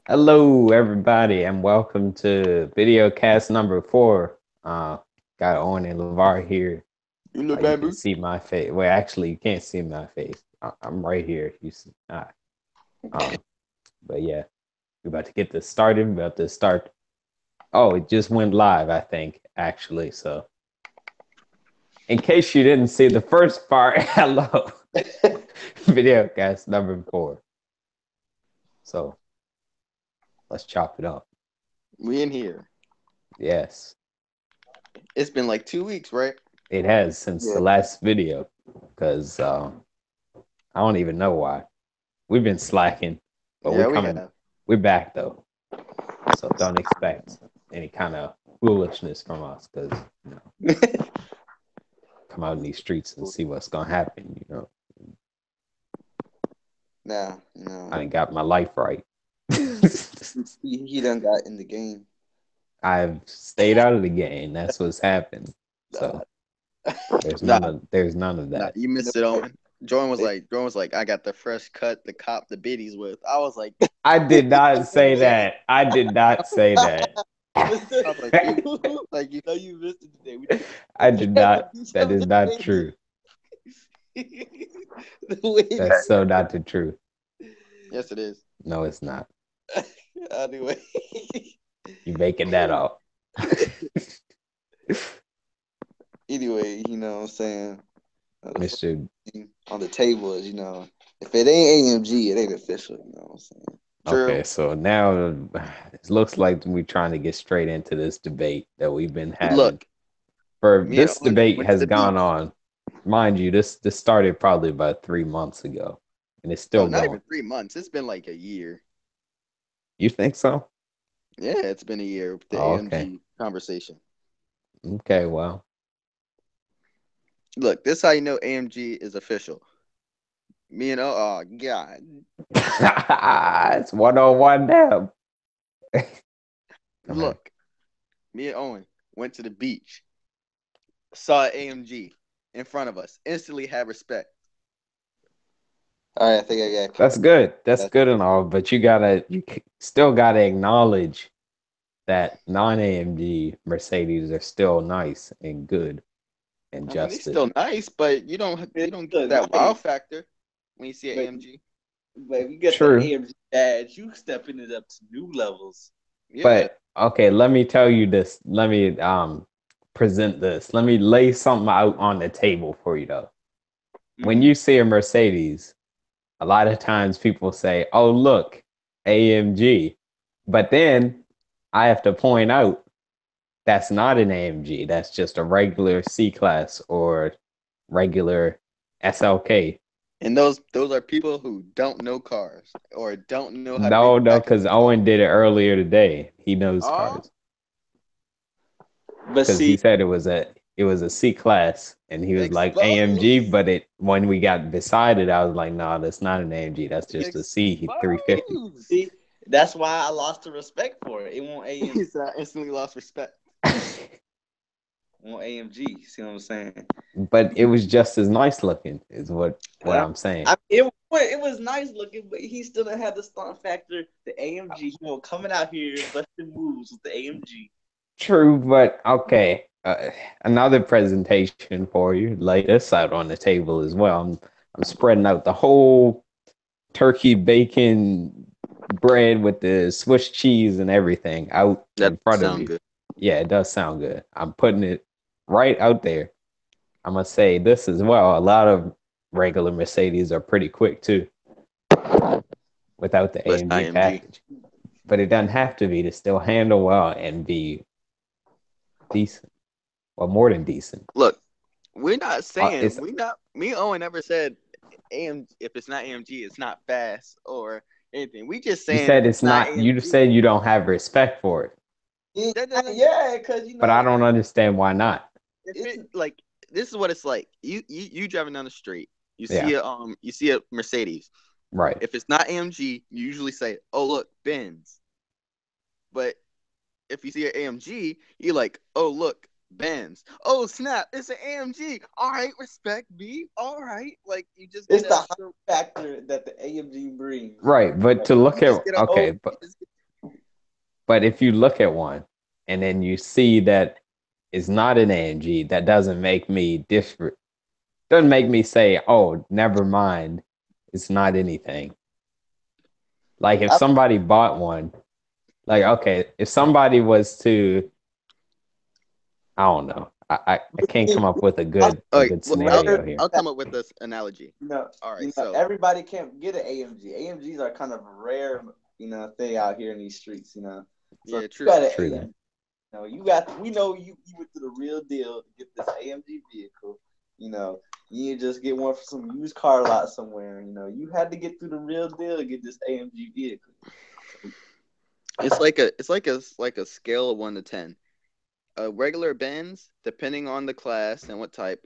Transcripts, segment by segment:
Hello, everybody, and welcome to Videocast number 4. Got Owen and LeVar here. You You can remember? see my face. Well, actually, you can't see my face. I'm right here. You see, um, but yeah, we're about to get this started. We're about to start. Oh, it just went live, I think, actually. So, in case you didn't see the first part, hello, Videocast number 4. So, let's chop it up. We in here. Yes. It's been like 2 weeks, right? It has since Yeah. the last video, because I don't even know why. We've been slacking, but we're Yeah, we coming. have. We're back though, so don't expect any kind of foolishness from us. Because come out in these streets and see what's gonna happen. Nah, I no. ain't got my life right. He done got in the game. I've stayed out of the game. That's what's happened. Nah, So there's none of nah, that. you missed it, Owen. Jordan was like, I got the fresh cut, the cop, the biddies with. I was like, I did not say today. that. I did not say that. I was like, you, you missed it today. I We did had to not. do That is something not today. true. The way That's so not the truth. yes, it is. No, it's not. Anyway, You making that up. anyway, you know what I'm saying. The first Mr. thing on the table is, if it ain't AMG, it ain't official. You know what I'm saying? True. Okay, so now it looks like we're trying to get straight into this debate that we've been having. Look, For me and this Owen debate went to has the gone beach. on, mind you, this started probably about 3 months ago, and it's No, still not going. even 3 months. It's been like a year. You think so? Yeah, it's been a year with the Oh, okay. AMG conversation. Okay, well, Look, this is how you know AMG is official. Me and God, it's 101 now. Come on. look, me and Owen went to the beach, saw AMG in front of us, instantly had respect. All right, I think I got That's cut. good. That's That's good and all, but still gotta acknowledge that non-AMG Mercedes are still nice and good and I mean, they justice. still nice, but you don't get Look, that wow factor when you see an but, AMG. but if you get the True, AMG badge, you stepping it up to new levels. Yeah. but okay, let me tell you this. Let me present this. Let me lay something out on the table for you though. When Mm-hmm. you see a Mercedes, a lot of times people say, "Oh, look, AMG." But then I have to point out that's not an AMG. That's just a regular C class or regular SLK. And those are people who don't know cars or don't know how to No, no, repackage because a car. Owen did it earlier today. He knows Oh, cars But because he see, said it was a C class, and he was like AMG. expose. But it when we got beside it, I was like, no, that's not an AMG. That's just a C 350. Expose. see, that's why I lost the respect for it. It won't He AM, said I instantly lost respect. won't AMG. See what I'm saying? But it was just as nice looking, is what Uh, I'm saying. it was nice looking, but he still didn't have the stunt factor. The AMG, coming out here busting moves with the AMG. True, but okay. Another presentation for you. Lay this out on the table as well. I'm spreading out the whole turkey bacon bread with the Swiss cheese and everything out That in front of sound you. good. Yeah, it does sound good. I'm putting it right out there. I'm gonna say this as well. A lot of regular Mercedes are pretty quick too, without the But it's not AMG AMG. package. But it doesn't have to be to still handle well and be decent. Well, more than decent. Look, we're not saying It's we not me and Owen never said AM if it's not AMG, it's not fast or anything. We just you saying said it's it's not not. You AMG. said you don't have respect for it, That doesn't Yeah, because but I don't understand why not. if it's it's like this is what it's like. You driving down the street, Yeah, you see a Mercedes. right. If it's not AMG, you usually say, "Oh look, Benz." But if you see an AMG, you're like, "Oh look, Benz." Oh snap, it's an AMG. All right, respect B. All right, like you just get it's a the hype factor that the AMG brings. Right, but Like, to you look at just get a whole okay, you but just But if you look at one and then you see that it's not an AMG, that doesn't make me different. Doesn't make me say, "Oh, never mind, it's not anything." Like if somebody bought one, like okay, if somebody was to, I don't know, I can't come up with a good scenario here. I'll come up with this analogy. All right, so everybody can't get an AMG. AMGs are kind of rare, thing out here in these streets. So yeah, true. True that. We know you went through the real deal to get this AMG vehicle. You just get one from some used car lot somewhere. You had to get through the real deal to get this AMG vehicle. It's like a scale of 1 to 10. A regular Benz, depending on the class and what type,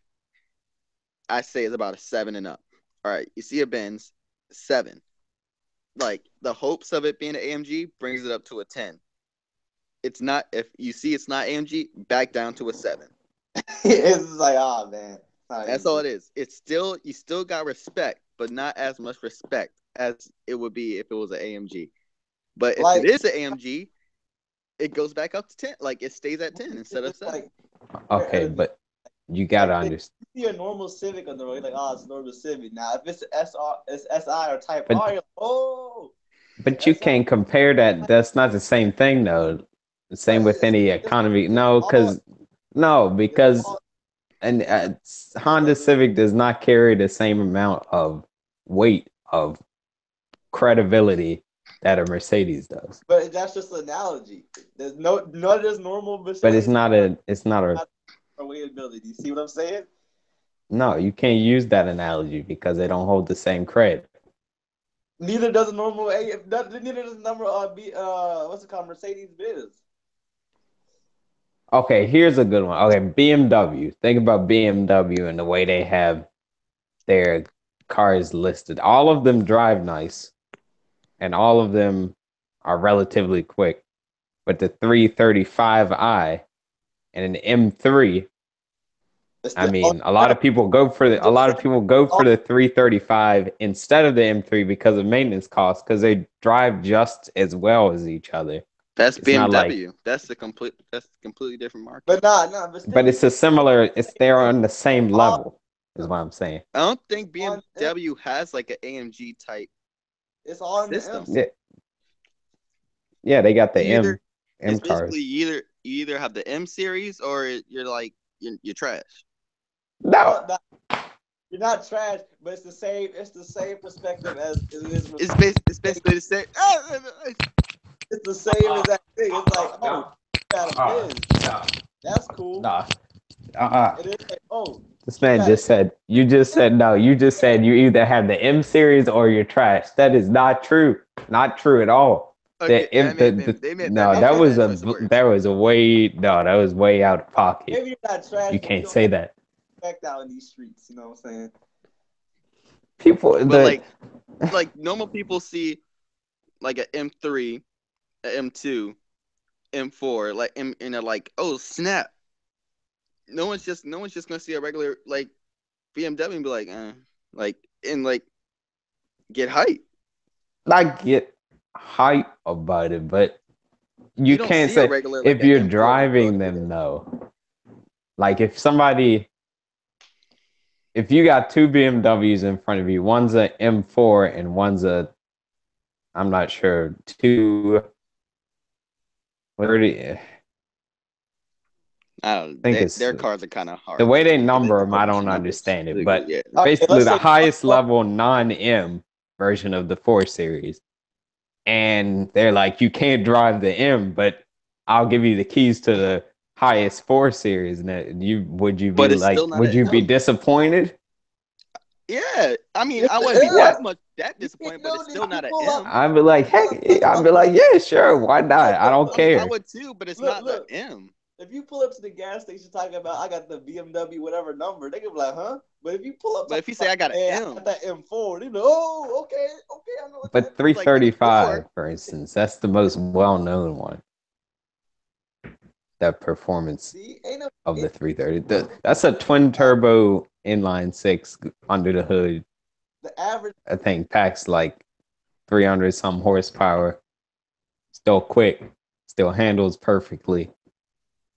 I say is about a 7 and up. All right, you see a Benz, 7. Like the hopes of it being an AMG brings it up to a 10. It's not, if you see it's not AMG, back down to a 7. It's like, oh man. That's all it is. It's still, you still got respect, but not as much respect as it would be if it was an AMG. But if it is an AMG, it goes back up to 10. Like it stays at 10 instead of 7. Okay, but you gotta understand. You see a normal Civic on the road, you're like, oh, it's a normal Civic. Now, if it's SI or Type R, you're like, oh. But you can't compare that. That's not the same thing, though. The same with any economy. Because Honda Civic does not carry the same amount of weight of credibility that a Mercedes does. But that's just an analogy. There's none of this normal Mercedes. But it's not a weighability. You see what I'm saying? No, you can't use that analogy because they don't hold the same cred. Neither does a normal neither does a number what's it called, Mercedes Benz. Okay, here's a good one. Okay, BMW. Think about BMW and the way they have their cars listed. All of them drive nice, and all of them are relatively quick. But the 335i and an M3, I mean, a lot of people go for the 335 instead of the M3 because of maintenance costs, because they drive just as well as each other. That's BMW. That's completely different market. But but it's a similar. They're on the same level, is what I'm saying. I don't think BMW has like an AMG type. It's all system. Yeah, they got the M cars. Basically, you either have the M series or you're trash. No. You're not trash, but it's the same. It's the same perspective as it is. It's basically the same. It's the same exact thing. It's like, oh, you got a Benz. That's cool. Nah. It is like, oh. This man just said. You just said no. You just said you either have the M series or you're trash. That is not true. Not true at all. Okay, that was way out of pocket. Maybe you're not trash. You can't say that. Out in these streets, you know what I'm saying? People, like normal people see like an M3, an M2, M4, and they're like, oh snap! No one's just gonna see a regular like BMW and be like, get hype. Not get hype about it, but you can't say regular, if you're driving them though. Like if you got two BMWs in front of you, one's a M4 and one's I'm not sure, 230. I don't think their cars are kind of hard. The way they number them, I don't understand it. But basically, the highest level non-M version of the 4 Series. And they're like, you can't drive the M, but I'll give you the keys to the highest 4 Series. And would you be disappointed? Yeah, I mean, I wouldn't be that disappointed, but it's still not an M. I'd be like, yeah, sure, why not? I don't care. I would too, but it's not an M. If you pull up to the gas station talking about I got the BMW whatever number, they can be like, huh? But if you pull up, if you say I got an M, I got that M4, they know, oh, okay, I know. But 335, for instance, that's the most well-known one. That performance of the 330. That's a twin turbo inline 6 under the hood. The average, I think, packs like 300 some horsepower. Still quick. still handles perfectly.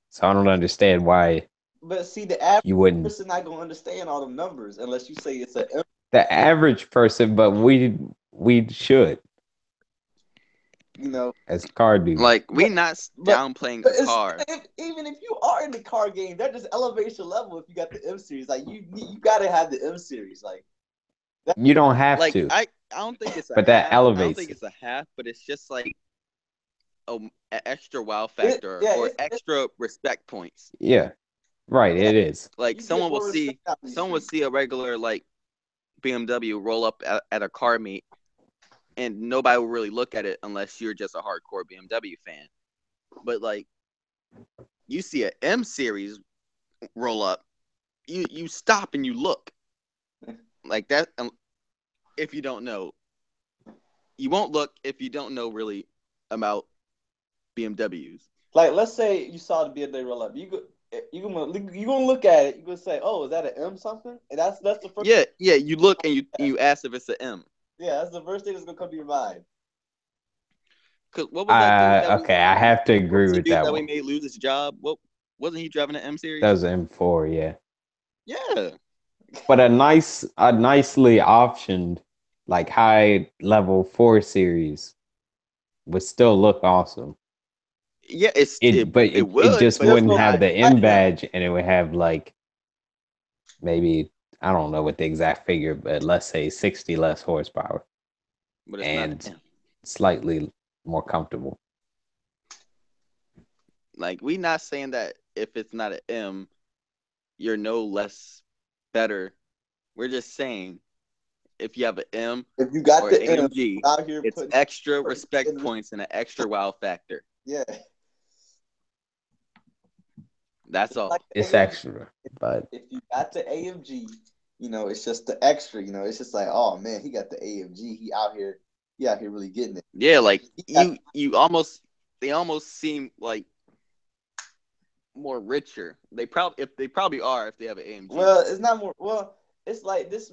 So I don't understand why But see, the average you wouldn't. person not gonna understand all the numbers unless you say it's a M. The average person, but we should You know, as car dudes. Like we but not but downplaying but a it's, car. even if you are in the car game, that just elevates your level. If you got the M series, like you gotta have the M series. Like You don't have Like to, I don't think it's a but that half. I don't elevates think it. it's a half, but it's just like an extra wow it, factor yeah, or it's extra respect points. Yeah, right. yeah. It is. Like You get more respect out in these someone will streets. see a regular like BMW roll up at a car meet, and nobody will really look at it unless you're just a hardcore BMW fan. But like you see a M series roll up, you stop and you look like that. If you don't know, you won't look if you don't know really about BMWs. Like, let's say you saw the BMW roll up. You gonna look at it. You gonna say, "Oh, is that an M something?" And that's the first. Yeah, yeah. You look and you ask if it's an M. Yeah, that's the first thing that's gonna come to your mind. Cause what was that dude that we Okay, I have to what was agree the with dude that that we one. made lose his job? What wasn't he driving an M That series? was M4, yeah. Yeah. But a nicely optioned, like high level 4 series would still look awesome. Yeah, But it it would, just but it's wouldn't Difficult. have not the I, M M. badge, and it would have like maybe, I don't know what the exact figure, but let's say 60 less horsepower But it's not and M. slightly more comfortable. Like we not saying that if it's not an M, you're no less better. We're just saying if you have an M if you got or the M AMG, out here it's putting, extra respect in, points and an extra wow factor. yeah, That's like all. the It's AMG. extra, but If you got the AMG, it's just the extra. It's just like, oh man, he got the AMG. He out here really getting it. Yeah, like He got, they almost seem like more richer. They probably are if they have an AMG. well, it's not more. Well, it's like this.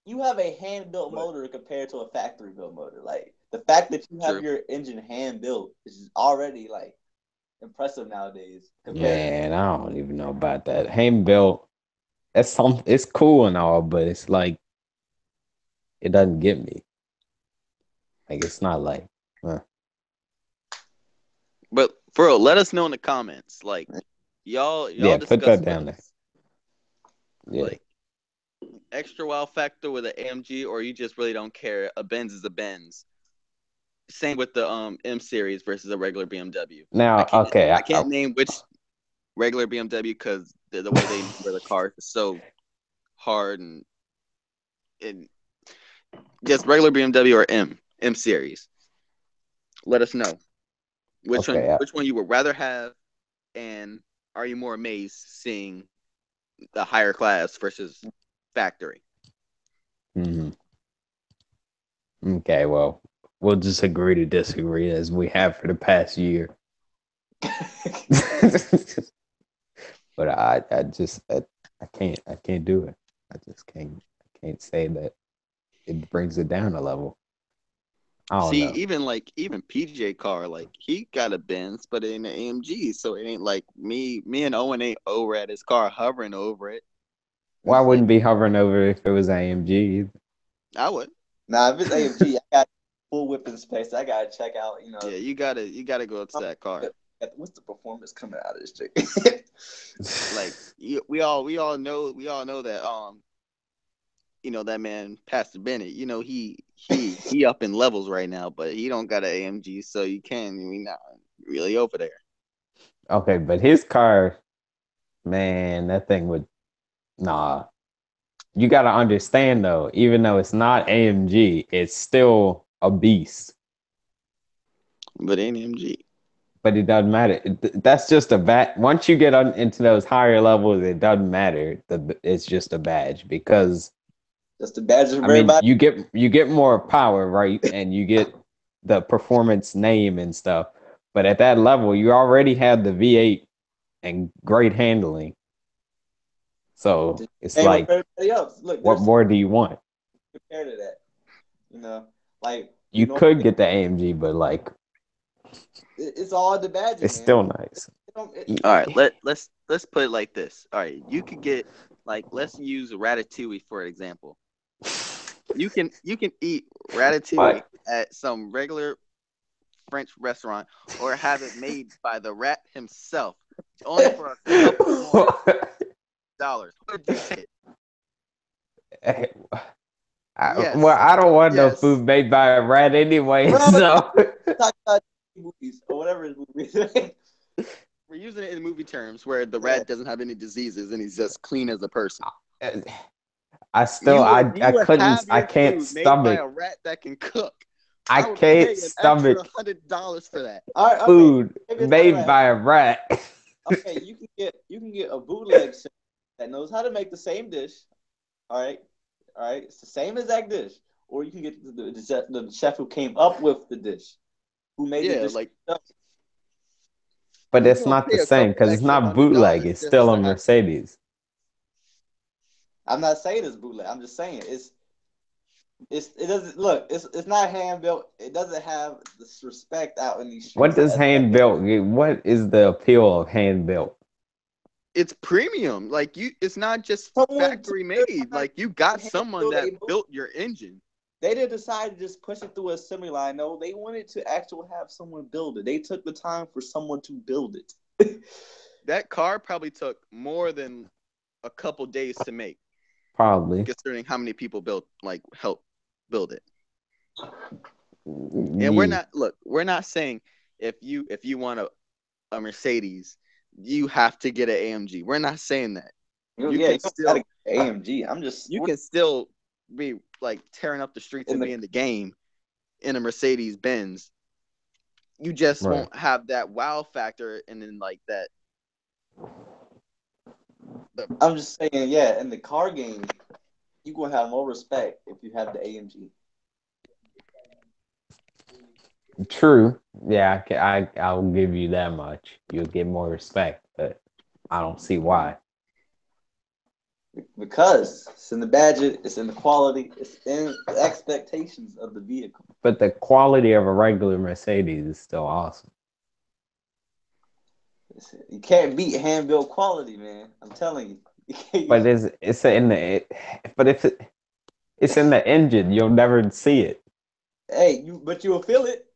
You have a hand built But motor compared to a factory built motor. Like the fact that you have true. your engine hand built is already like impressive nowadays. Compared, man, I don't even know about that. Hand built, it's cool and all, but it's like it doesn't get me. Like it's not like But for real, let us know in the comments. Like y'all yeah, put discuss that with down there. us. Yeah. Like extra wow factor with an AMG, or you just really don't care. A Benz is a Benz. Same with the M series versus a regular BMW. Now, okay, I can't name which regular BMW because the way they number the cars is so hard and just regular BMW or M series. Let us know okay, which one you would rather have, and are you more amazed seeing the higher class versus factory? mhm. Okay, well, we'll just agree to disagree as we have for the past year. But I can't do it. I just can't say that it brings it down a level. I don't See, know. even PJ car, like he got a Benz, but in an AMG, so it ain't like me and Owen ain't over at his car hovering over it. Why wouldn't be hovering over if it was AMG? I would. Nah, if it's AMG, I got full whipping space. I gotta check out. Yeah, you gotta go to that car. What's the performance coming out of this chick? Like we all know that that man Pastor Bennett, he up in levels right now, but he don't got an AMG, so we not really over there. Okay, but his car, man, that thing would nah. You got to understand though, even though it's not AMG, it's still a beast. But AMG. But it doesn't matter. That's just a badge. Once you get into those higher levels, it doesn't matter. It's just a badge because That's the badge of I mean everybody. you get more power, right? And you get the performance name and stuff. But at that level, you already have the V8 and great handling. So it's Same with like, everybody else. Look, what there's more do you want? compared to that. Like You could get the AMG, but like It's all the badging, It's man. still nice. All right, let's put it like this. All right, you could get let's use ratatouille for example. You can eat ratatouille at some regular French restaurant or have it made by the rat himself, only for a couple more dollars. What would you get? Yes. I don't want no Yes. food made by a rat anyway. Well, So talk about movies or whatever his movies. We're using it in movie terms where the rat doesn't have any diseases and he's just clean as a person. I still You would have I your can't food made by stomach. a rat that can cook. I would can't pay an stomach extra $100 for that. All right, okay. food Maybe it's made not a rat. by a rat. Okay, you can get a bootleg chef that knows how to make the same dish. All right, it's the same exact dish, or you can get the chef who came up with the dish, who made the dish. But You're it's gonna not pay the a same couple because it's extra not bootleg. $100 It's just still to a have- Mercedes. I'm not saying it's bootleg. I'm just saying it doesn't look. It's not hand built. It doesn't have this respect out in these streets. What does hand built? What is the appeal of hand built? It's premium. Like it's not just factory made. Like you got someone that built your engine. They didn't decide to just push it through a assembly line. No, they wanted to actually have someone build it. They took the time for someone to build it. That car probably took more than a couple days to make. Probably. Considering how many people helped build it. And we're not saying if you want a Mercedes, you have to get an AMG. We're not saying that. You can still AMG. You can still be tearing up the streets and be in the game in a Mercedes Benz. You just won't have that wow factor and then that. I'm just saying, yeah, in the car game, you're gonna have more respect if you have the AMG. True. Yeah, I'll give you that much. You'll get more respect, but I don't see why. Because it's in the budget, it's in the quality, it's in the expectations of the vehicle. But the quality of a regular Mercedes is still awesome. You can't beat hand built quality, man. I'm telling you. But it's in the it's in the engine. You'll never see it. Hey, but you'll feel it.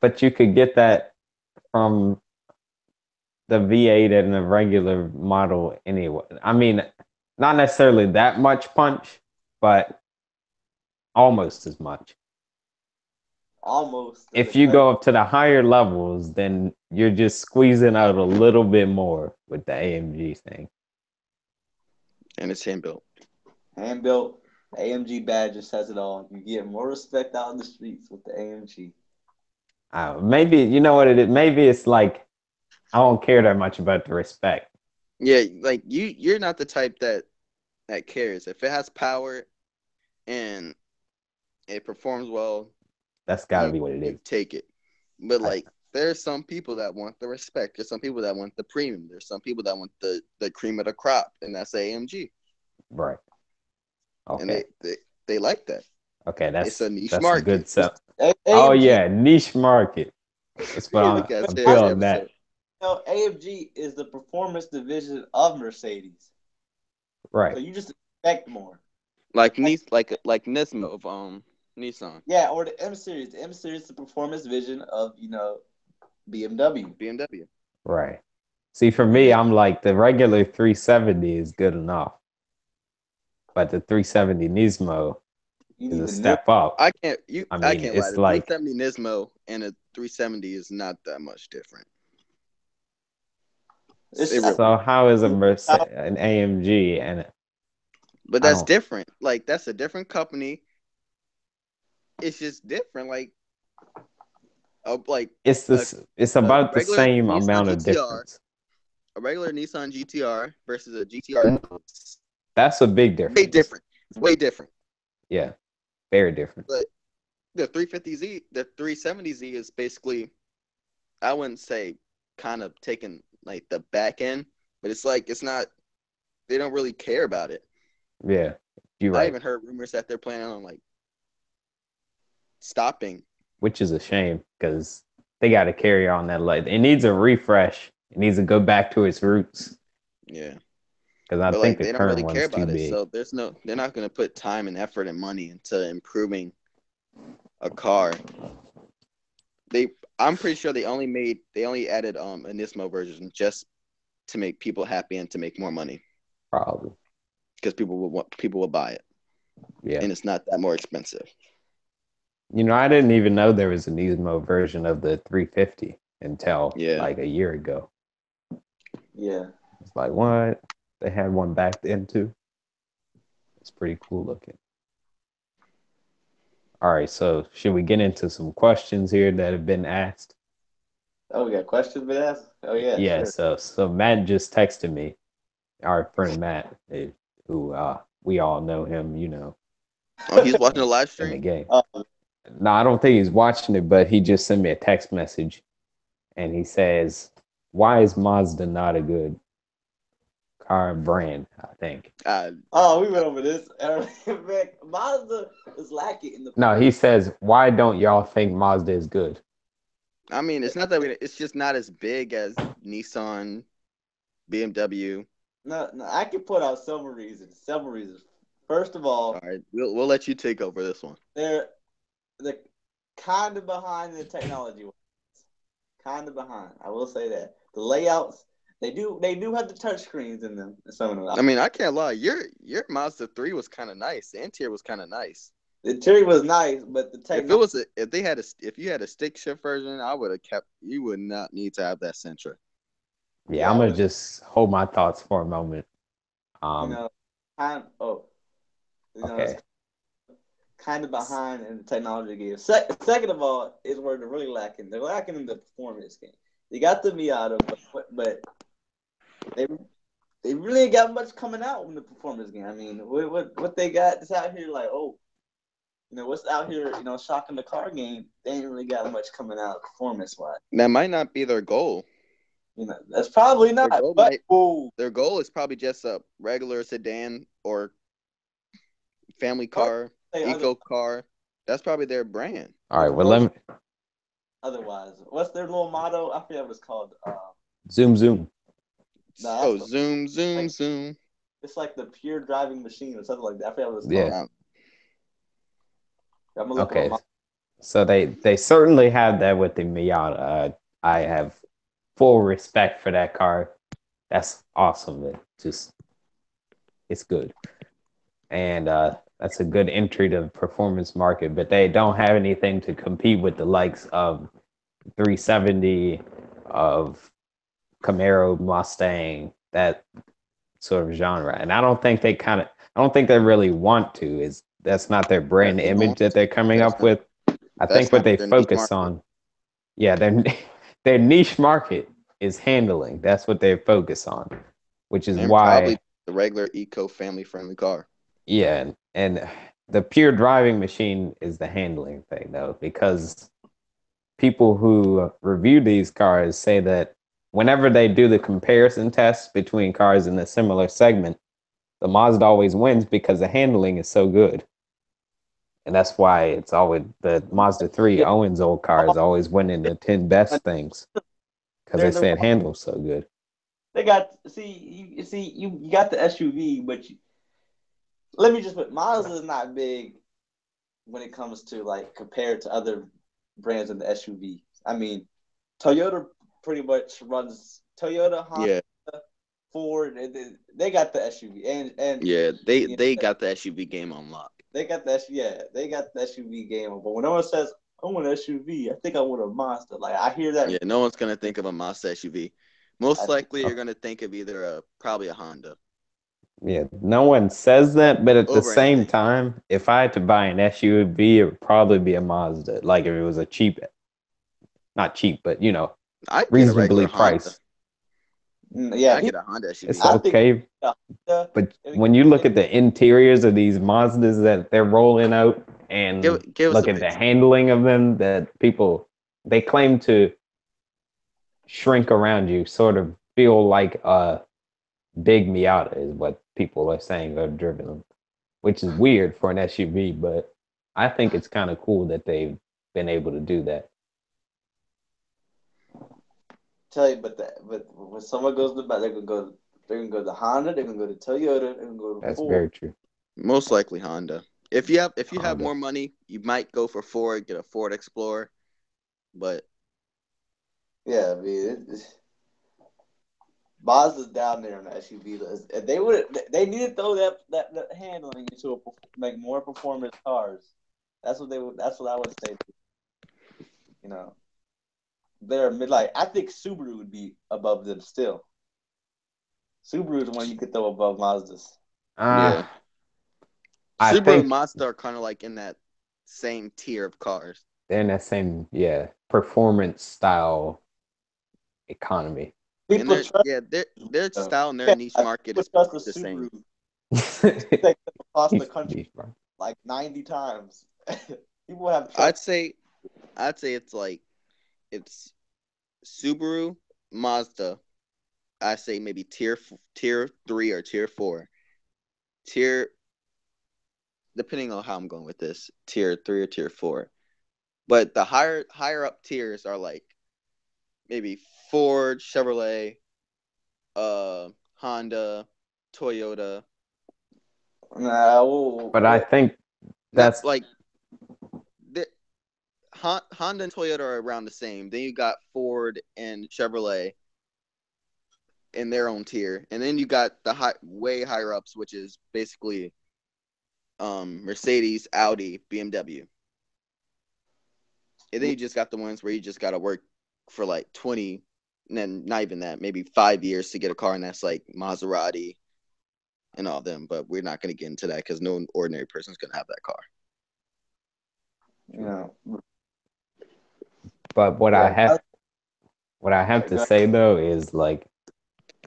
But you could get that from the V8 and the regular model anyway. I mean, not necessarily that much punch, but almost as much. Almost. If you go up to the higher levels, then you're just squeezing out a little bit more with the AMG thing. And it's hand built. Hand built. AMG badge says it all. You get more respect out in the streets with the AMG. Maybe you know what it is. Maybe it's I don't care that much about the respect. Yeah, you're not the type that cares. If it has power and it performs well, that's got to be what it is. Take it. But there's some people that want the respect. There's some people that want the premium. There's some people that want the cream of the crop, and that's AMG. Right. Okay. And they like that. Okay, it's a niche market. A good sell. Oh yeah, niche market. That's what I'm feeling that. AMG is the performance division of Mercedes. Right. So you just expect more. Like Nismo of Nissan. Yeah, or the M series. The M series is the performance division of BMW. Right. See, for me, I'm the regular 370 is good enough, but the 370 Nismo is a step up. I can't lie. It's the 370 Nismo and a 370 is not that much different. So how is an AMG But that's different. That's a different company. It's just different. It's about the same Nissan amount of GTR, difference. A regular Nissan GTR versus a GTR. That's a big difference. Way different. Yeah, very different. But the 350Z, the 370Z is basically, I wouldn't say kind of taking the back end, but it's not. They don't really care about it. Yeah, you're right. I even heard rumors that they're planning on stopping which is a shame because they got to carry on that light. It needs a refresh. It needs to go back to its roots Yeah. because I But think like the they don't current really care one's too about it. big. So they're not gonna put time and effort and money into improving a car. I'm pretty sure they only added a Nismo version just to make people happy and to make more money. Probably. Because people will buy it. Yeah. And it's not that more expensive. I didn't even know there was a Nismo version of the 350 until like a year ago. Yeah. It's like, what? They had one back then too. It's pretty cool looking. All right, so should we get into some questions here that have been asked? Oh, we got questions been asked? Oh yeah, Yeah, sure. so Matt just texted me, our friend Matt, who we all know him, Oh, he's watching the live in the stream? game. No, I don't think he's watching it, but he just sent me a text message and he says, why is Mazda not a good car brand, I think? We went over this. Man, Mazda is lacking in the. No, he says, why don't y'all think Mazda is good? I mean, it's not that it's just not as big as Nissan, BMW. No, I can put out several reasons. Several reasons. First of all right, we'll let you take over this one. They're kind of behind in the technology. Kind of behind. I will say that the layouts they do have the touch screens in them. Some of them. I mean, I can't lie. Your Mazda 3 was kind of nice. The interior was kind of nice. The interior was nice, but the technology. If you had a stick shift version, I would have kept. You would not need to have that Sentra. Yeah, I'm gonna just hold my thoughts for a moment. It's kind of behind in the technology game. Second of all, is where they're really lacking. They're lacking in the performance game. They got the Miata, but they really ain't got much coming out in the performance game. I mean, what they got is out here like, what's out here, shocking the car game. They ain't really got much coming out performance wise. That might not be their goal. That's probably not. Their goal is probably just a regular sedan or family car, eco car. That's probably their brand. All right, well, let me. Otherwise, what's their little motto? I forget what it's called. Zoom, zoom. Zoom, zoom, zoom. It's like the pure driving machine or something like that. I forget what it's called. Yeah. I'm gonna look okay. So they certainly have that with the Miata. I have full respect for that car. That's awesome. It's good. And that's a good entry to the performance market, but they don't have anything to compete with the likes of 370, of Camaro, Mustang, that sort of genre. And I don't think they really want to. That's not their brand image that they're coming up with. I think what they focus on, their niche market is handling. That's what they focus on, which is why probably the regular eco family friendly car. Yeah, and the pure driving machine is the handling thing though, because people who review these cars say that whenever they do the comparison tests between cars in a similar segment, the Mazda always wins because the handling is so good. And that's why it's always the Mazda 3, Owen's old car, is always winning the 10 best things because they say it handles so good. They got you got the SUV, but let me just put Mazda is not big when it comes to like compared to other brands in the SUV. I mean, Toyota pretty much runs Toyota, Honda, Ford. They got the SUV and they got the SUV game on lock. They got the SUV game on. But when no one says I want an SUV, I think I want a Mazda. Like I hear that. Yeah, no one's gonna think of a Mazda SUV. Most likely, you're gonna think of either probably a Honda. Yeah, no one says that, but at the same time, if I had to buy an SUV, it would probably be a Mazda. Like if it was not cheap, but reasonably priced. Yeah, I get a Honda SUV. It's okay, but when you look at the interiors of these Mazdas that they're rolling out and look at the handling of them, that they claim to shrink around you, sort of feel like a big Miata is what people are saying have driven them, which is weird for an SUV, but I think it's kind of cool that they been able to do that. Tell you, but when someone goes to the back, they're gonna go to Honda, they're gonna go to Toyota, they're gonna go to That's Ford. very true. Most likely Honda. If you have Honda. more money, you might go for Ford, get a Ford Explorer. But yeah, I mean, Mazda's down there on the SUV list. If they need to throw that handling into make more performance cars. That's what I would say. You know, they're like I think Subaru would be above them still. Subaru is one you could throw above Mazda's. yeah, I Subaru think and Mazda are kind of like in that same tier of cars. they're in that same performance style economy. And People trust their style and their yeah, niche market people is trust the the same. Subaru. They across the country like 90 times. People have trust. I'd say it's Subaru, Mazda. I say maybe tier 3 or tier 4. Tier depending on how I'm going with this, tier 3 or tier 4. But the higher up tiers are like maybe Ford, Chevrolet, Honda, Toyota. But I think that's like Honda and Toyota are around the same. Then you got Ford and Chevrolet in their own tier, and then you got the way higher ups, which is basically Mercedes, Audi, BMW. And then you just got the ones where you just got to work for like 20, and then not even that, maybe 5 years to get a car, and that's like Maserati and all them. But we're not going to get into that because no ordinary person's going to have that car. But what I have to say though is like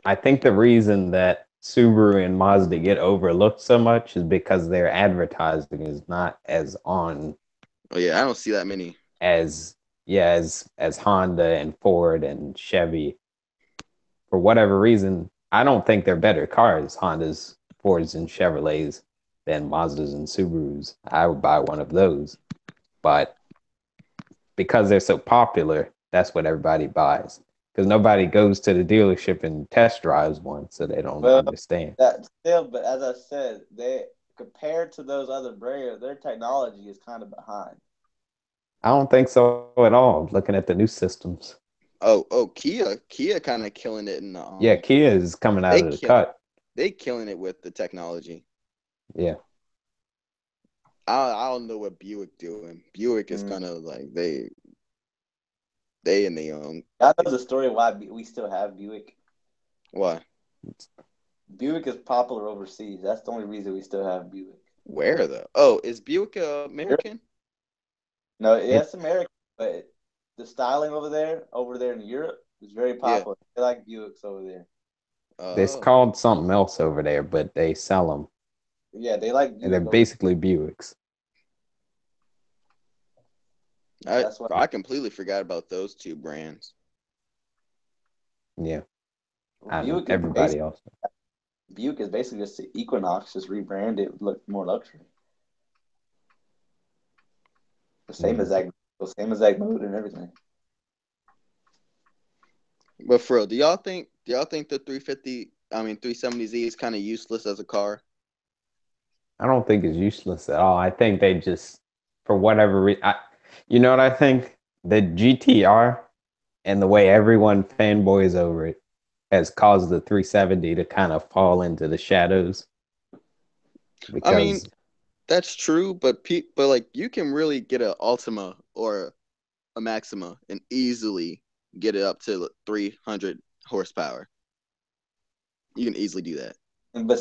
I think the reason that Subaru and Mazda get overlooked so much is because their advertising is not as on. Oh yeah, I don't see that many as Honda and Ford and Chevy. For whatever reason, I don't think they're better cars, Hondas, Fords, and Chevrolets than Mazdas and Subarus. I would buy one of those. But because they're so popular, that's what everybody buys. Because nobody goes to the dealership and test drives one, so they don't understand. But as I said, they compared to those other brands, their technology is kind of behind. I don't think so at all. Looking at the new systems. Kia kind of killing it in the Kia is coming out of the cut. They killing it with the technology. Yeah. I don't know what Buick doing. Buick is kind of like they in their own. I know the story why we still have Buick. Why? Buick is popular overseas. That's the only reason we still have Buick. Where though? Oh, is Buick American? No, it's American, but the styling over there in Europe is very popular. Yeah. They like Buicks over there. It's called something else over there, but they sell them. Yeah, they like Buick. And they're basically Buicks. I completely forgot about those two brands. Yeah. Well, everybody else. Buick is basically just the Equinox, just rebranded, look more luxury. The same exact mode and everything. But for real, do y'all think the 370Z is kind of useless as a car? I don't think it's useless at all. I think they just, for whatever reason, you know what I think? The GTR and the way everyone fanboys over it has caused the 370 to kind of fall into the shadows. Because, I mean, that's true, but like you can really get an Altima or a Maxima and easily get it up to 300 horsepower. You can easily do that. But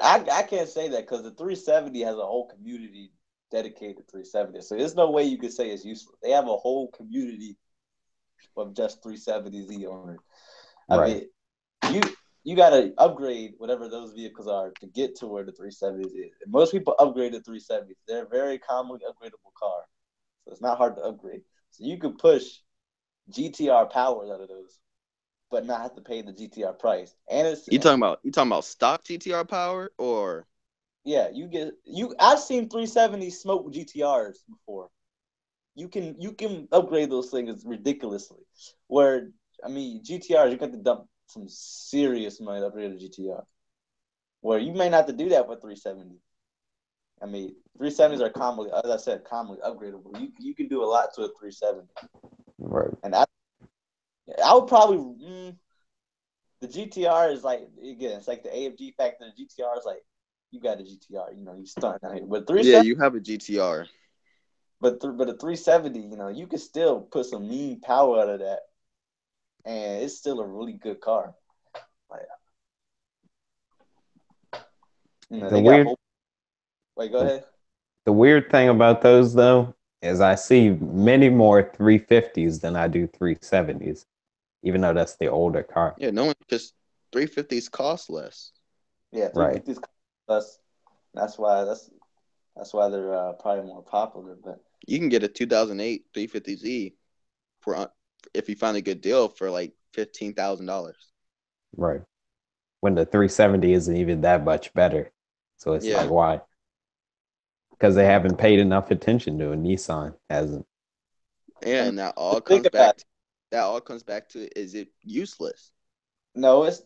I can't say that because the 370 has a whole community dedicated to 370. So there's no way you could say it's useless. They have a whole community of just 370Z on it. I mean, you got to upgrade whatever those vehicles are to get to where the 370s is. And most people upgrade the 370s. They're a very commonly upgradable car. So it's not hard to upgrade. So you could push GTR powers out of those, but not have to pay the GTR price. And it's you talking about stock GTR power or I've seen 370 smoke GTRs before. you can upgrade those things ridiculously. Where I mean, GTRs, you got to dump some serious money to upgrade a GTR. Where you may not have to do that with 370. I mean, 370s are commonly, as I said, commonly upgradable. You can do a lot to a 370. Right. And I would probably the GTR is like, again, it's like the AMG factor. The GTR is like, you got a GTR, you stunt out here. But Yeah, you have a GTR. but a 370, you can still put some mean power out of that, and it's still a really good car. Like, The they got weird whole. Wait, go ahead. the weird thing about those though is I see many more 350s than I do 370s, even though that's the older car. Yeah, no one because 350s cost less. Yeah, Right. 350s plus. That's why they're probably more popular. But You can get a 2008 350Z for if you find a good deal for like $15,000. Right. When the 370 isn't even that much better. So it's Yeah. like, why? Because they haven't paid enough attention to it. Nissan hasn't. Yeah, I mean, and that all think comes about back. That all comes back to is it useless? No, it's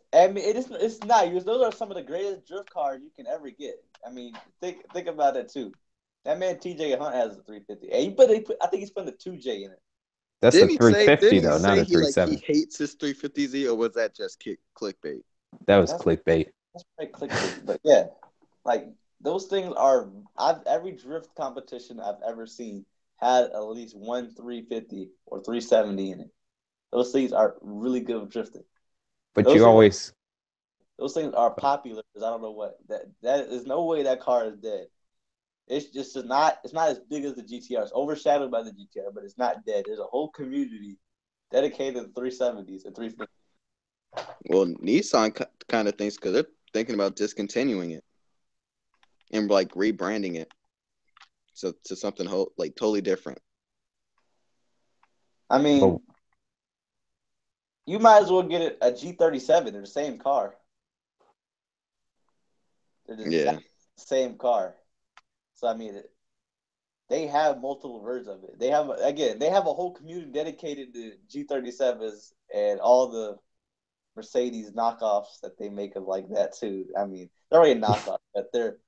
not used. Those are some of the greatest drift cars you can ever get. I mean, think about it too. That man TJ Hunt has a 350. And I think he's putting the 2J in it. That's a 350 Didn't he though, not say a he 370. hates his 350Z, or was that just clickbait? That was That's clickbait. that's pretty clickbait. But yeah, like those things are. Every drift competition I've ever seen had at least one 350 or 370 in it. Those things are really good with drifting. But Those you things always Those things are popular because I don't know what that is. No way that car is dead. It's just not. It's not as big as the GTR. It's overshadowed by the GTR, but it's not dead. There's a whole community dedicated to 370s and 350s. Well, Nissan kind of thinks because they're thinking about discontinuing it and like rebranding it to something like totally different. I well, mean, you might as well get a G37. They're the same car. They're the Yeah. exact same car. So I mean, they have multiple versions of it. They have a whole community dedicated to G37s and all the Mercedes knockoffs that they make of like that too. I mean, they're already knockoffs, but they're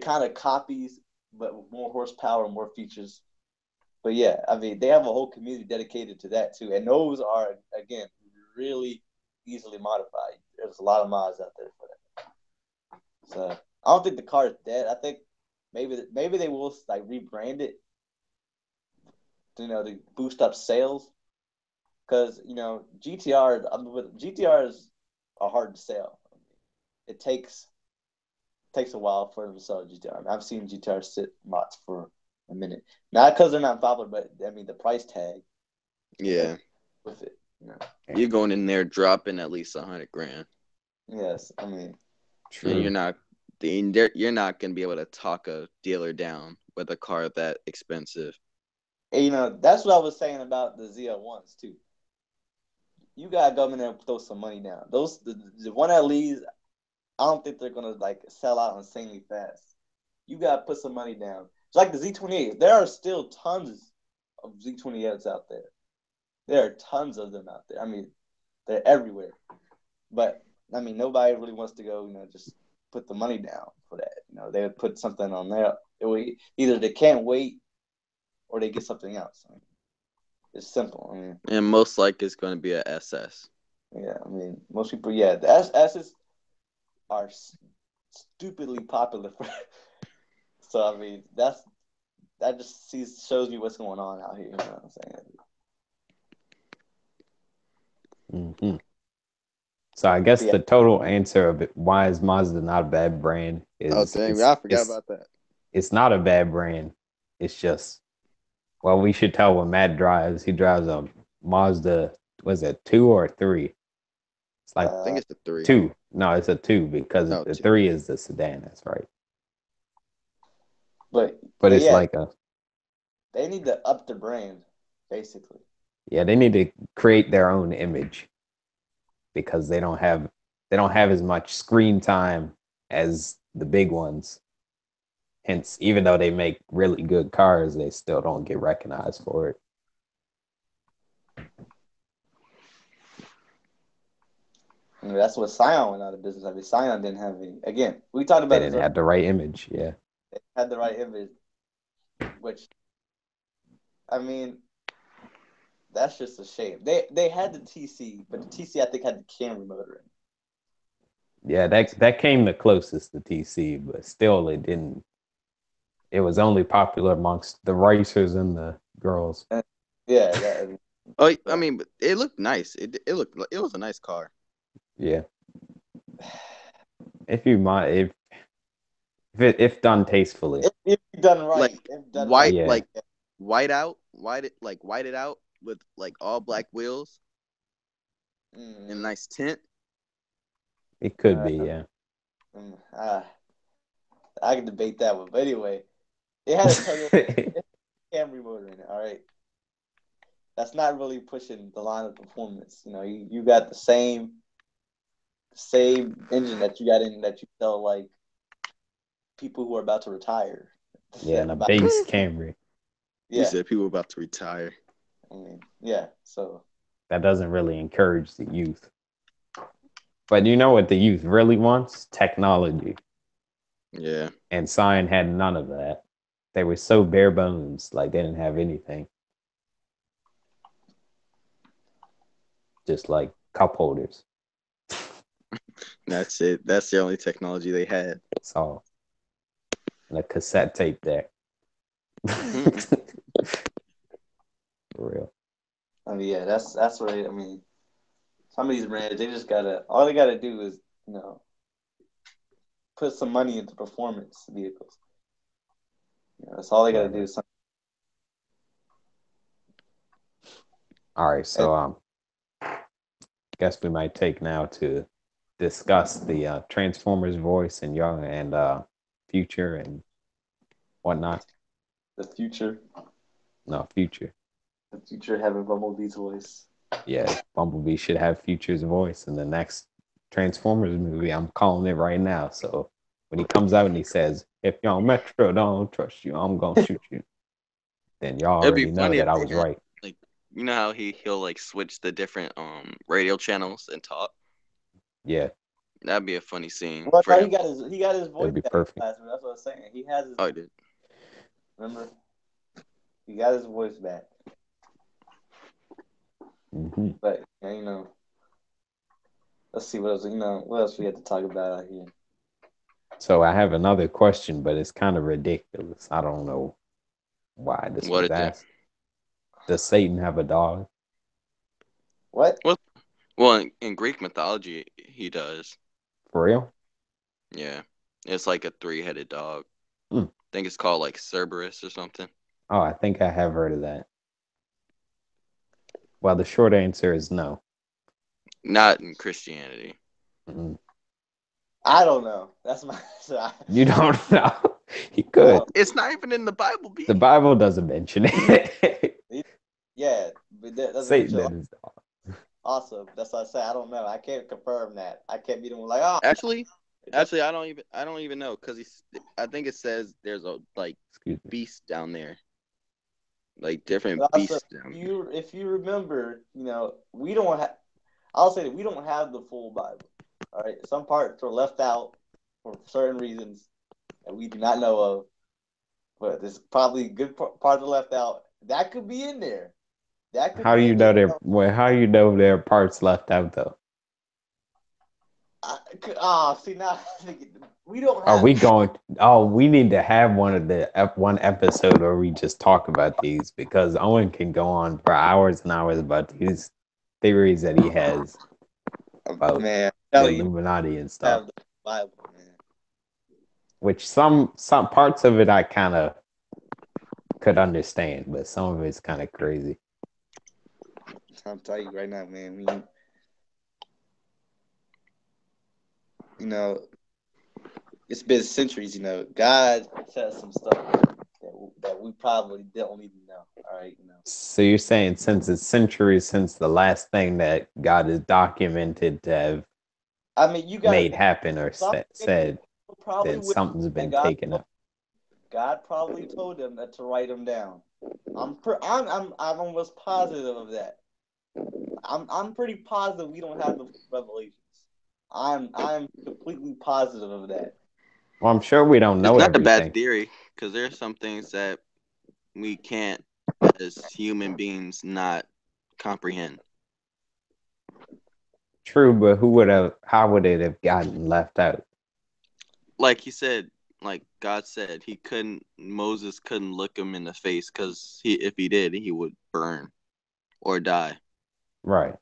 kind of copies, but with more horsepower and more features. But yeah, I mean, they have a whole community dedicated to that too, and those are again really easily modified. There's a lot of mods out there for that. So I don't think the car is dead. I think maybe they will like rebrand it, to boost up sales. Because GTRs are hard to sell. It takes a while for them to sell a GTR. I've seen GTRs sit lots for a minute, not because they're not popular, but I mean the price tag. Yeah. With it, You're going in there dropping at least $100,000. Yes, I mean, true. And you're not going to be able to talk a dealer down with a car that expensive. and, that's what I was saying about the ZL1s too. You gotta go in there and throw some money down. The one that leads, I don't think they're gonna like sell out insanely fast. You gotta put some money down. It's like the Z28. There are still tons of Z28s out there. There are tons of them out there. I mean, they're everywhere. But I mean, nobody really wants to go, just put the money down for that. They would put something on there. Either they can't wait or they get something else. I mean, it's simple. I mean, And most likely it's going to be a SS. yeah. I mean, most people, yeah, the S's are stupidly popular. So I mean, that just shows me what's going on out here. You know what I'm saying? Mm-hmm. So I guess Yeah. the total answer of it, why is Mazda not a bad brand Oh, is dang. I forgot about that. it's not a bad brand. It's just, well, we should tell what Matt drives. He drives a Mazda, was it 2 or 3? It's like I think it's the 3. 2. No, it's a 2 because No, the 2. 3 is the sedan. That's right. But It's yeah, like they need to up the brand, basically. yeah, they need to create their own image because they don't have as much screen time as the big ones. Hence, even though they make really good cars, they still don't get recognized for it. That's what Scion went out of business. I mean, Scion didn't have any. Again, we talked They about didn't have the right image. Yeah. They had the right image, which, I mean, that's just a shame. They had the TC, but the TC I think had the Camry motor in it. Yeah, that came the closest to TC, but still it didn't. It was only popular amongst the racers and the girls. Yeah. I mean, but it looked nice. It was a nice car. Yeah. If you mind, if done tastefully, if done right, like if done white, right. Yeah. like white it out with like all black wheels and a nice tint. It could be, yeah. I can debate that one, but anyway, it had a Toyota Camry motor in it. All right, that's not really pushing the line of performance. You know, you got the same engine that you got in that you sell like people who are about to retire. Yeah, and a base Camry. Yeah. You said people about to retire. I mean, yeah, so that doesn't really encourage the youth. But you know what the youth really wants? Technology. Yeah. And Scion had none of that. They were so bare bones, like they didn't have anything. Just like cup holders. That's it. That's the only technology they had. That's all. And a cassette tape deck. For real. I mean, yeah, that's what I mean. Some of these brands, all they gotta do is, you know, put some money into performance vehicles. You know, that's all they gotta do. All right, so guess we might take now to discuss the Transformers voice and Young and Future and whatnot. The Future. No, Future. The Future having Bumblebee's voice. Yeah, Bumblebee should have Future's voice in the next Transformers movie. I'm calling it right now. So when he comes out and he says, "If Young Metro don't trust you, I'm gonna shoot you," then y'all already know that I was right. Like, you know how he'll like switch the different radio channels and talk. Yeah, that'd be a funny scene. Well, no, he got his voice. That'd be back perfect. That's what I was saying. He has his. Oh, he did. Remember, he got his voice back. Mm-hmm. But you know, let's see what else. You know, what else we had to talk about out here. So I have another question, but it's kind of ridiculous. I don't know why this was asked. Does Satan have a dog? What? Well, in Greek mythology, he does. For real? Yeah, it's like a 3-headed dog. I think it's called like Cerberus or something. Oh, I think I have heard of that. Well, the short answer is no. Not in Christianity. Mm-hmm. I don't know. That's my. You don't know. He could. It's not even in the Bible. B. The Bible doesn't mention it. Yeah, but that doesn't Satan mention is awesome. That's what I say. I don't know. I can't confirm that. I can't be the one like, oh. Actually, I don't even know because I think it says there's a like beast down there, like different beasts down there. If you remember, you know, we don't have. I'll say that we don't have the full Bible. All right, some parts are left out for certain reasons that we do not know of, but there's probably good parts are left out. That could be in there. That could. How do you know there? Well, how do you know there are parts left out though? See now we don't. Are we going? Oh, we need to have one episode where we just talk about these because Owen can go on for hours and hours about these theories that he has about the Illuminati and stuff. Bible, man. Which some parts of it I kind of could understand, but some of it's kind of crazy. I'm telling you right now, man. You know, it's been centuries. You know, God says some stuff that we probably don't even know. All right, you know. So you're saying since it's centuries since the last thing that God has documented to have, I mean, you made happen or said, that something's been taken up. God probably told them that to write them down. I'm almost positive of that. I'm pretty positive we don't have the revelations. I'm completely positive of that. Well, I'm sure we don't It's know not a bad everything. theory because there's some things that we can't, as human beings, not comprehend. True, but how would it have gotten left out? Like he said, like God said, Moses couldn't look him in the face because if he did, he would burn or die. Right.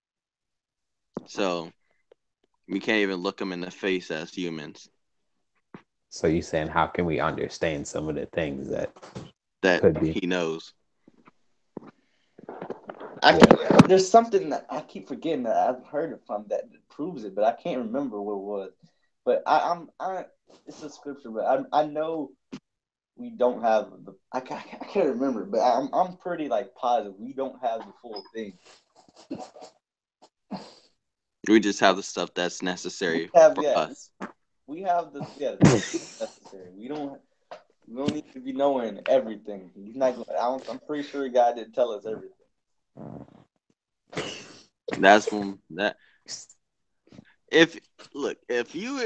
So we can't even look him in the face as humans. So you're saying how can we understand some of the things that That could be? he knows. There's something that I keep forgetting that I've heard from that proves it, but I can't remember what it was. But it's a scripture, but I know we don't have I can't remember, but I'm pretty like positive we don't have the full thing. We just have the stuff that's necessary for us. We have necessary. We don't need to be knowing everything. He's not going. I'm pretty sure God didn't tell us everything. That's when that. If you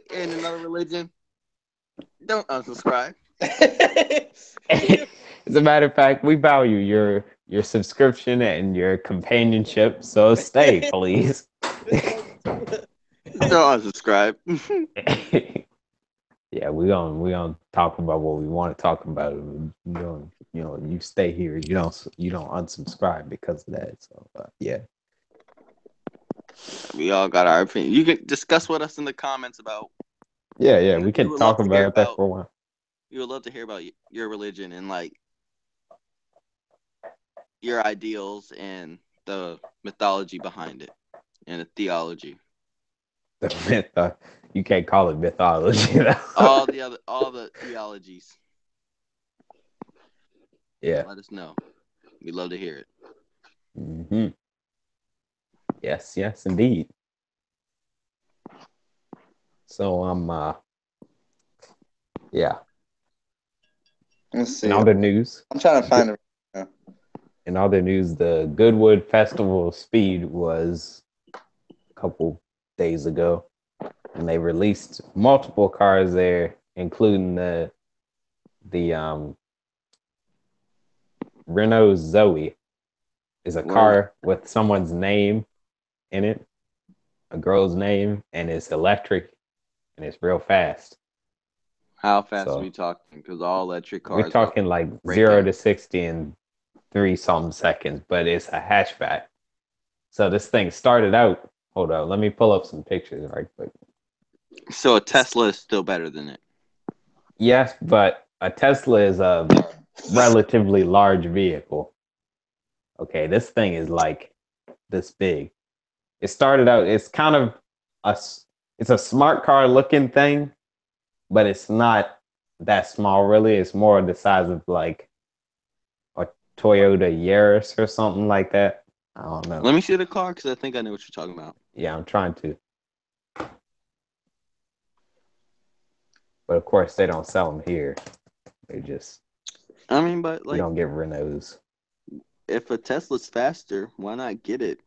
in another religion, don't unsubscribe. As a matter of fact, we value your subscription and your companionship, so stay, please. Don't unsubscribe. Yeah, we gonna talk about what we want to talk about. You stay here. You don't unsubscribe because of that. So yeah. We all got our opinion. You can discuss with us in the comments about. Yeah, we can would talk love to hear about that for a while. You would love to hear about your religion and like your ideals and the mythology behind it and the theology. The myth, you can't call it mythology. all the theologies. Yeah. Let us know. We'd love to hear it. Mm-hmm. Yes, indeed. So yeah. Let's see. In other news, I'm trying to find it. Right now. In other news, the Goodwood Festival of Speed was a couple days ago, and they released multiple cars there, including the Renault Zoe. Is a car with someone's name in it, a girl's name, and it's electric and it's real fast. How fast are we talking? Because all electric cars. We're talking like 0 to 60 in 3-something seconds, but it's a hatchback. So this thing started out. Hold on, let me pull up some pictures right quick. So a Tesla is still better than it. Yes, but a Tesla is a relatively large vehicle. Okay, this thing is like this big. It started out, it's kind of it's a smart car looking thing, but it's not that small really. It's more the size of like a Toyota Yaris or something like that. I don't know. Let me see the car because I think I know what you're talking about. Yeah, I'm trying to. But of course, they don't sell them here. They just. I mean, but like. You don't get Renaults. If a Tesla's faster, why not get it?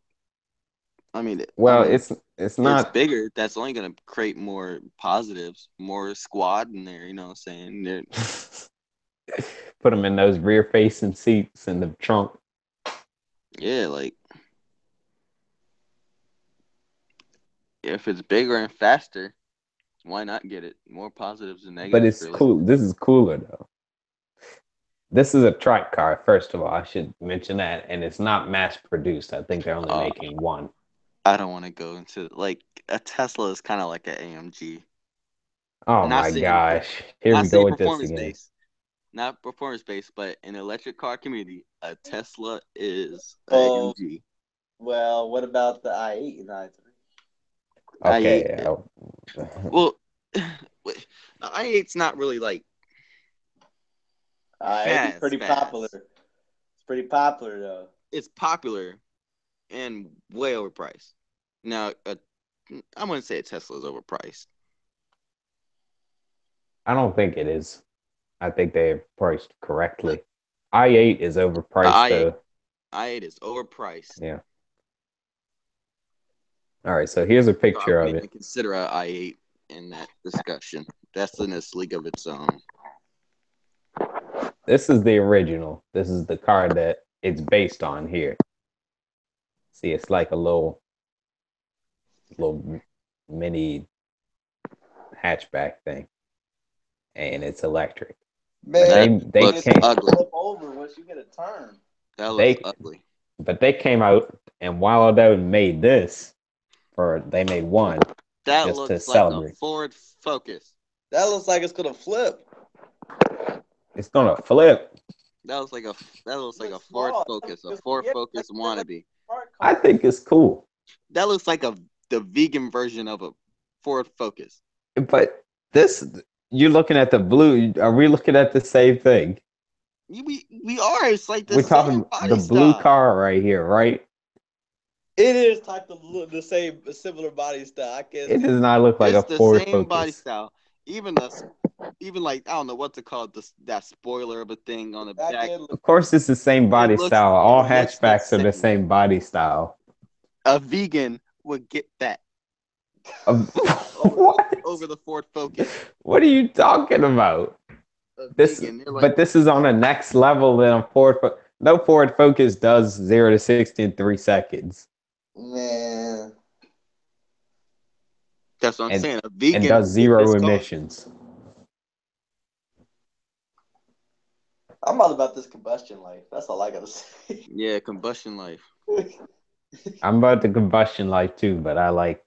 I mean, it's not. It's bigger. That's only going to create more positives, more squad in there. You know what I'm saying? Put them in those rear-facing seats in the trunk. Yeah, like if it's bigger and faster, why not get it? More positives than negatives. But it's cool. This is cooler though. This is a track car. First of all, I should mention that, and it's not mass-produced. I think they're only making one. I don't want to go into like a Tesla is kind of like an AMG. Oh my gosh! Here we go with this again. Not performance based, but in the electric car community, a Tesla is an AMG. Well, what about the i8 and i3? Okay. Well, the i8's not really like. It's pretty popular. It's pretty popular though. It's popular and way overpriced. Now, I wouldn't say a Tesla is overpriced. I don't think it is. I think they're priced correctly. i8 is The overpriced i8, though. i8 is overpriced. Yeah. All right, so here's a So I picture of wouldn't even it. consider a i8 in that discussion. That's in this league of its own. This is the original. This is the car that it's based on here. See, it's like a little mini hatchback thing, and it's electric. But That Man, they looks it's can't ugly. flip over once you get a turn. That looks they ugly. but they came out and wilded out and made this, or they made one That just to looks like a celebrate. Ford Focus. That looks like it's gonna flip. It's gonna flip. That looks like a Looks Ford small. Focus, a It's- Ford yeah, Focus like wannabe. smart I car. think it's cool, That looks like the vegan version of a Ford Focus. but this you're looking at the blue. Are we looking at the same thing? We are. It's like the We're same talking the body blue style. car right here, right? It is type of look the same, similar body style. I can't It see. does not look like It's a the Ford same body Focus. style. Even like I don't know what to call it, that spoiler of a thing on the Back back. end, Of course, it's the same body style. All it looks the hatchbacks are the same. same body style. A vegan would get that What? over the Ford Focus. What are you talking about? A This, vegan, they're like, but this is on the next level than a Ford. No Ford Focus does 0 to 60 in 3 seconds, man. that's what I'm and saying. A and vegan does would get this zero car. emissions. I'm all about this combustion life. That's all I gotta say. Yeah, combustion life. I'm about the combustion life too, but I like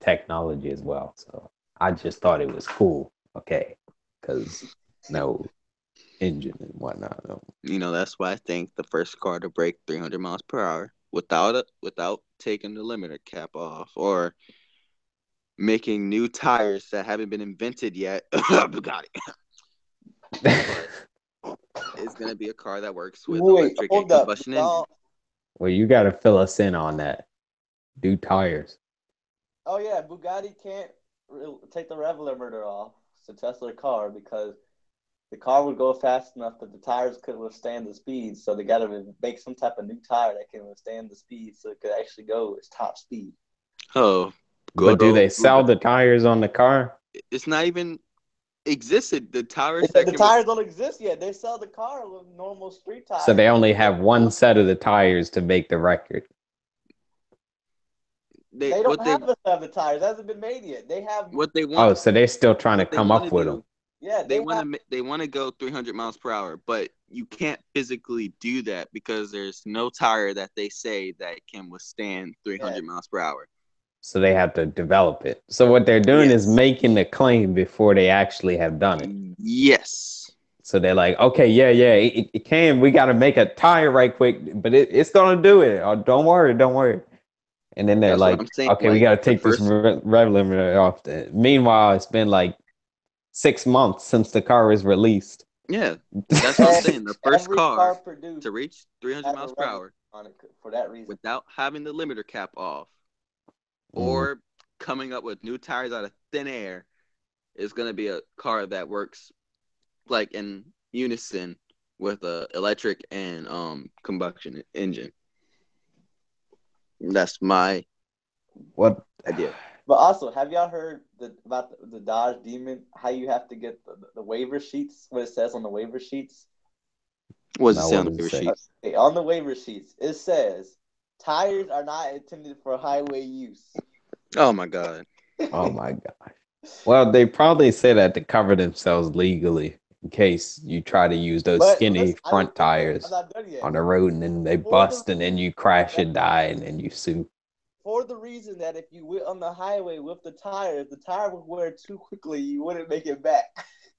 technology as well. So I just thought it was cool. Okay, because no engine and whatnot. No. That's why I think the first car to break 300 miles per hour without taking the limiter cap off or making new tires that haven't been invented yet. Bugatti. But it's gonna be a car that works with Wait, electric and hold up. combustion engine. Well, you got to fill us in on that. Do tires. Oh yeah, Bugatti can't take the rev limiter off to Tesla car because the car would go fast enough that the tires could withstand the speed. So they got to make some type of new tire that can withstand the speed, so it could actually go its top speed. Oh, But good do old they sell the tires on the car? It's not even existed. The tires The that can tires don't exist yet. They sell the car with normal street tires. So they only have one set of the tires to make the record. They don't have a set of the tires. That hasn't been made yet. They have what they Oh, want. so they're still trying to What they come want up to with do. them. Yeah, They want to go 300 miles per hour, but you can't physically do that because there's no tire that they say that can withstand 300 miles per hour. So they have to develop it. So what they're doing is Yes. making the claim before they actually have done it. Yes. So they're like, okay, yeah, it can. We got to make a tire right quick, but it's gonna do it. Oh, don't worry. And then they're That's what I'm like, saying. okay, we Like got to the take this first, rev limiter off. Meanwhile, it's been like 6 months since the car was released. yeah, that's what I'm saying. The first every car produced to reach 300 has miles a per rev hour on it for that reason. without having the limiter cap off or coming up with new tires out of thin air is going to be a car that works like in unison with a electric and combustion engine. That's my What? idea. But also, have y'all heard about the Dodge Demon? How you have to get the waiver sheets? What it says on the waiver sheets? What does it No, say what on the does it paper say? sheet? Okay, on the waiver sheets, it says tires are not intended for highway use. Oh my god. Oh my gosh. Well, they probably say that to cover themselves legally in case you try to use those But skinny listen, front I'm tires not done yet. on the road and then they For the bust and then reason you crash that- and die and then you sue. For the reason that if you went on the highway with the tire would wear too quickly, you wouldn't make it back.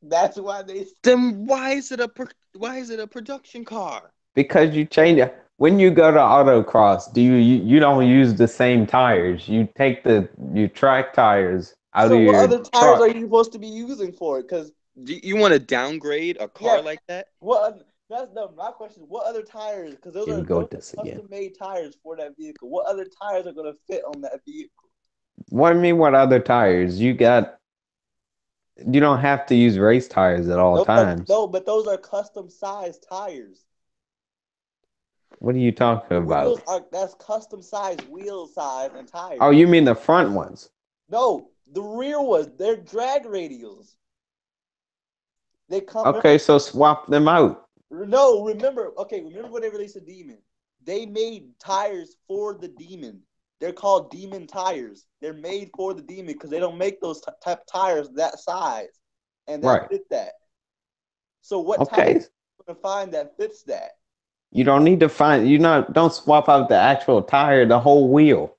That's why they. Then why is it a production car? Because you change it. When you go to autocross, you don't use the same tires. You take you track tires out So of what your other tires truck. are you supposed to be using for it? Because Do you want to downgrade a car like that? That's my question. What other tires? Because Here we those go are with this again. custom-made tires for that vehicle. What other tires are going to fit on that vehicle? What do you mean? What other tires? You got You don't have to use race tires at all times. But those are custom sized tires. What are you talking about? That's custom sized wheel size and tires. Oh, you mean the front ones? No, the rear ones. They're drag radials. They come. Okay, so swap them out. No, remember when they released the Demon? They made tires for the Demon. They're called Demon tires. They're made for the Demon because they don't make those type tires that size and that fit that. So what tire are you going to find that fits that? You don't need to find. Don't swap out the actual tire, the whole wheel.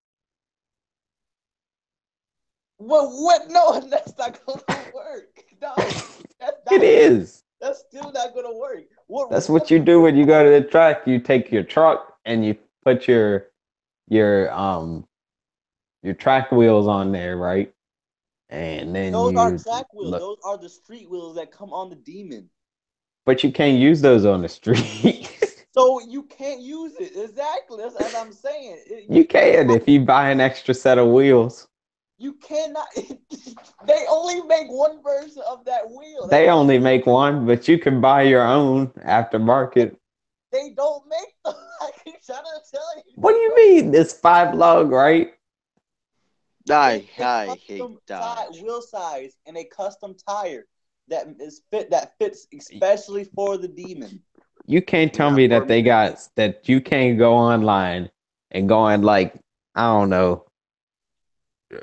Well, what? No, that's not going to work. No, it is. That's still not going to work. That's what you do when you go to the track. You take your truck and you put your track wheels on there, right? And then those are track wheels. Those are the street wheels that come on the Demon. But you can't use those on the street. So you can't use it. Exactly. That's what I'm saying. You can if you buy an extra set of wheels. You cannot. They only make one version of that wheel. They only make one, but you can buy your own aftermarket. They don't make them. I keep trying to tell you. What do you mean? It's 5 lug, right? I hate Dodge. Wheel size and a custom tire that fits especially for the Demon. You can't tell me that that you can't go online and go on I don't know.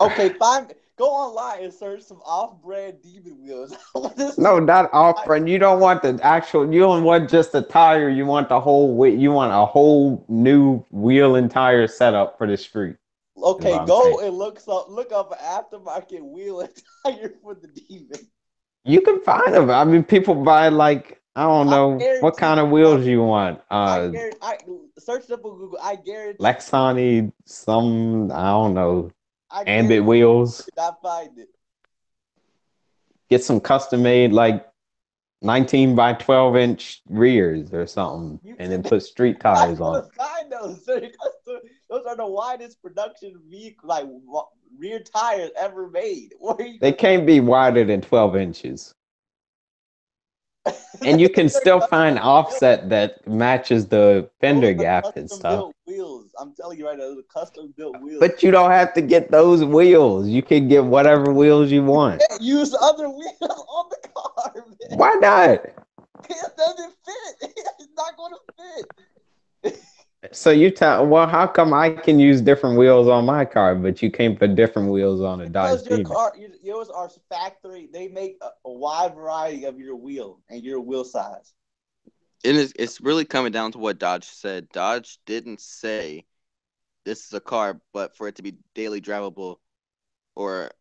Okay, fine. Go online and search some off-brand Demon wheels. No, not off-brand. You don't want the actual. You don't want just a tire. You want the whole. You want a whole new wheel and tire setup for the street. Okay, go and look up an aftermarket wheel and tire for the Demon. You can find them. I mean, people buy I don't know what kind of wheels you want. I search it up on Google. I guarantee. Lexani, I don't know. Ambit wheels. I find it. Get some custom made 19 by 12-inch rears or something, and then put street tires on. Find those. Those are the widest production vehicle rear tires ever made. They can't be wider than 12 inches. And you can still find offset that matches the fender gap and stuff. Wheels. I'm telling you right now, those are custom built wheels. But you don't have to get those wheels. You can get whatever wheels you want. Use other wheels on the car, man. Why not? It doesn't fit. It's not going to fit. So how come I can use different wheels on my car, but you can't put different wheels on a Dodge Demon? Because yours are factory. They make a wide variety of your wheel and your wheel size. It's really coming down to what Dodge said. Dodge didn't say this is a car, but for it to be daily drivable or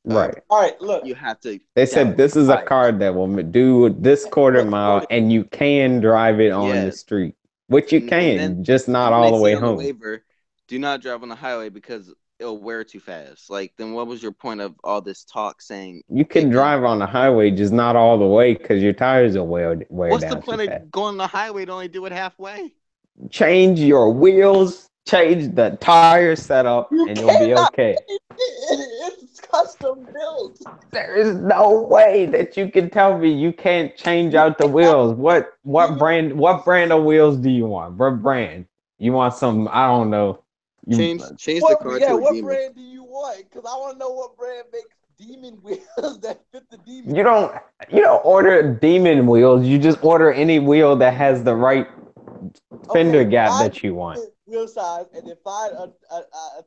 right. All right, look. You have to. They said this is a car that will do this quarter mile, and you can drive it on the street. Which you can, just not all the way home. Waiver, do not drive on the highway because it'll wear too fast. Then what was your point of all this talk saying? You can drive on the highway, just not all the way because your tires will wear down. What's the point of going on the highway to only do it halfway? Change your wheels, change the tire setup, and you'll be okay. It's custom built. There is no way that you can tell me you can't change out the wheels. What brand of wheels do you want? What brand? You want some, I don't know. Change the car to a what Demon. brand do you want? Because I want to know what brand makes Demon wheels that fit the Demon. You don't order Demon wheels. You just order any wheel that has the right fender gap that you want. Wheel size, and then find a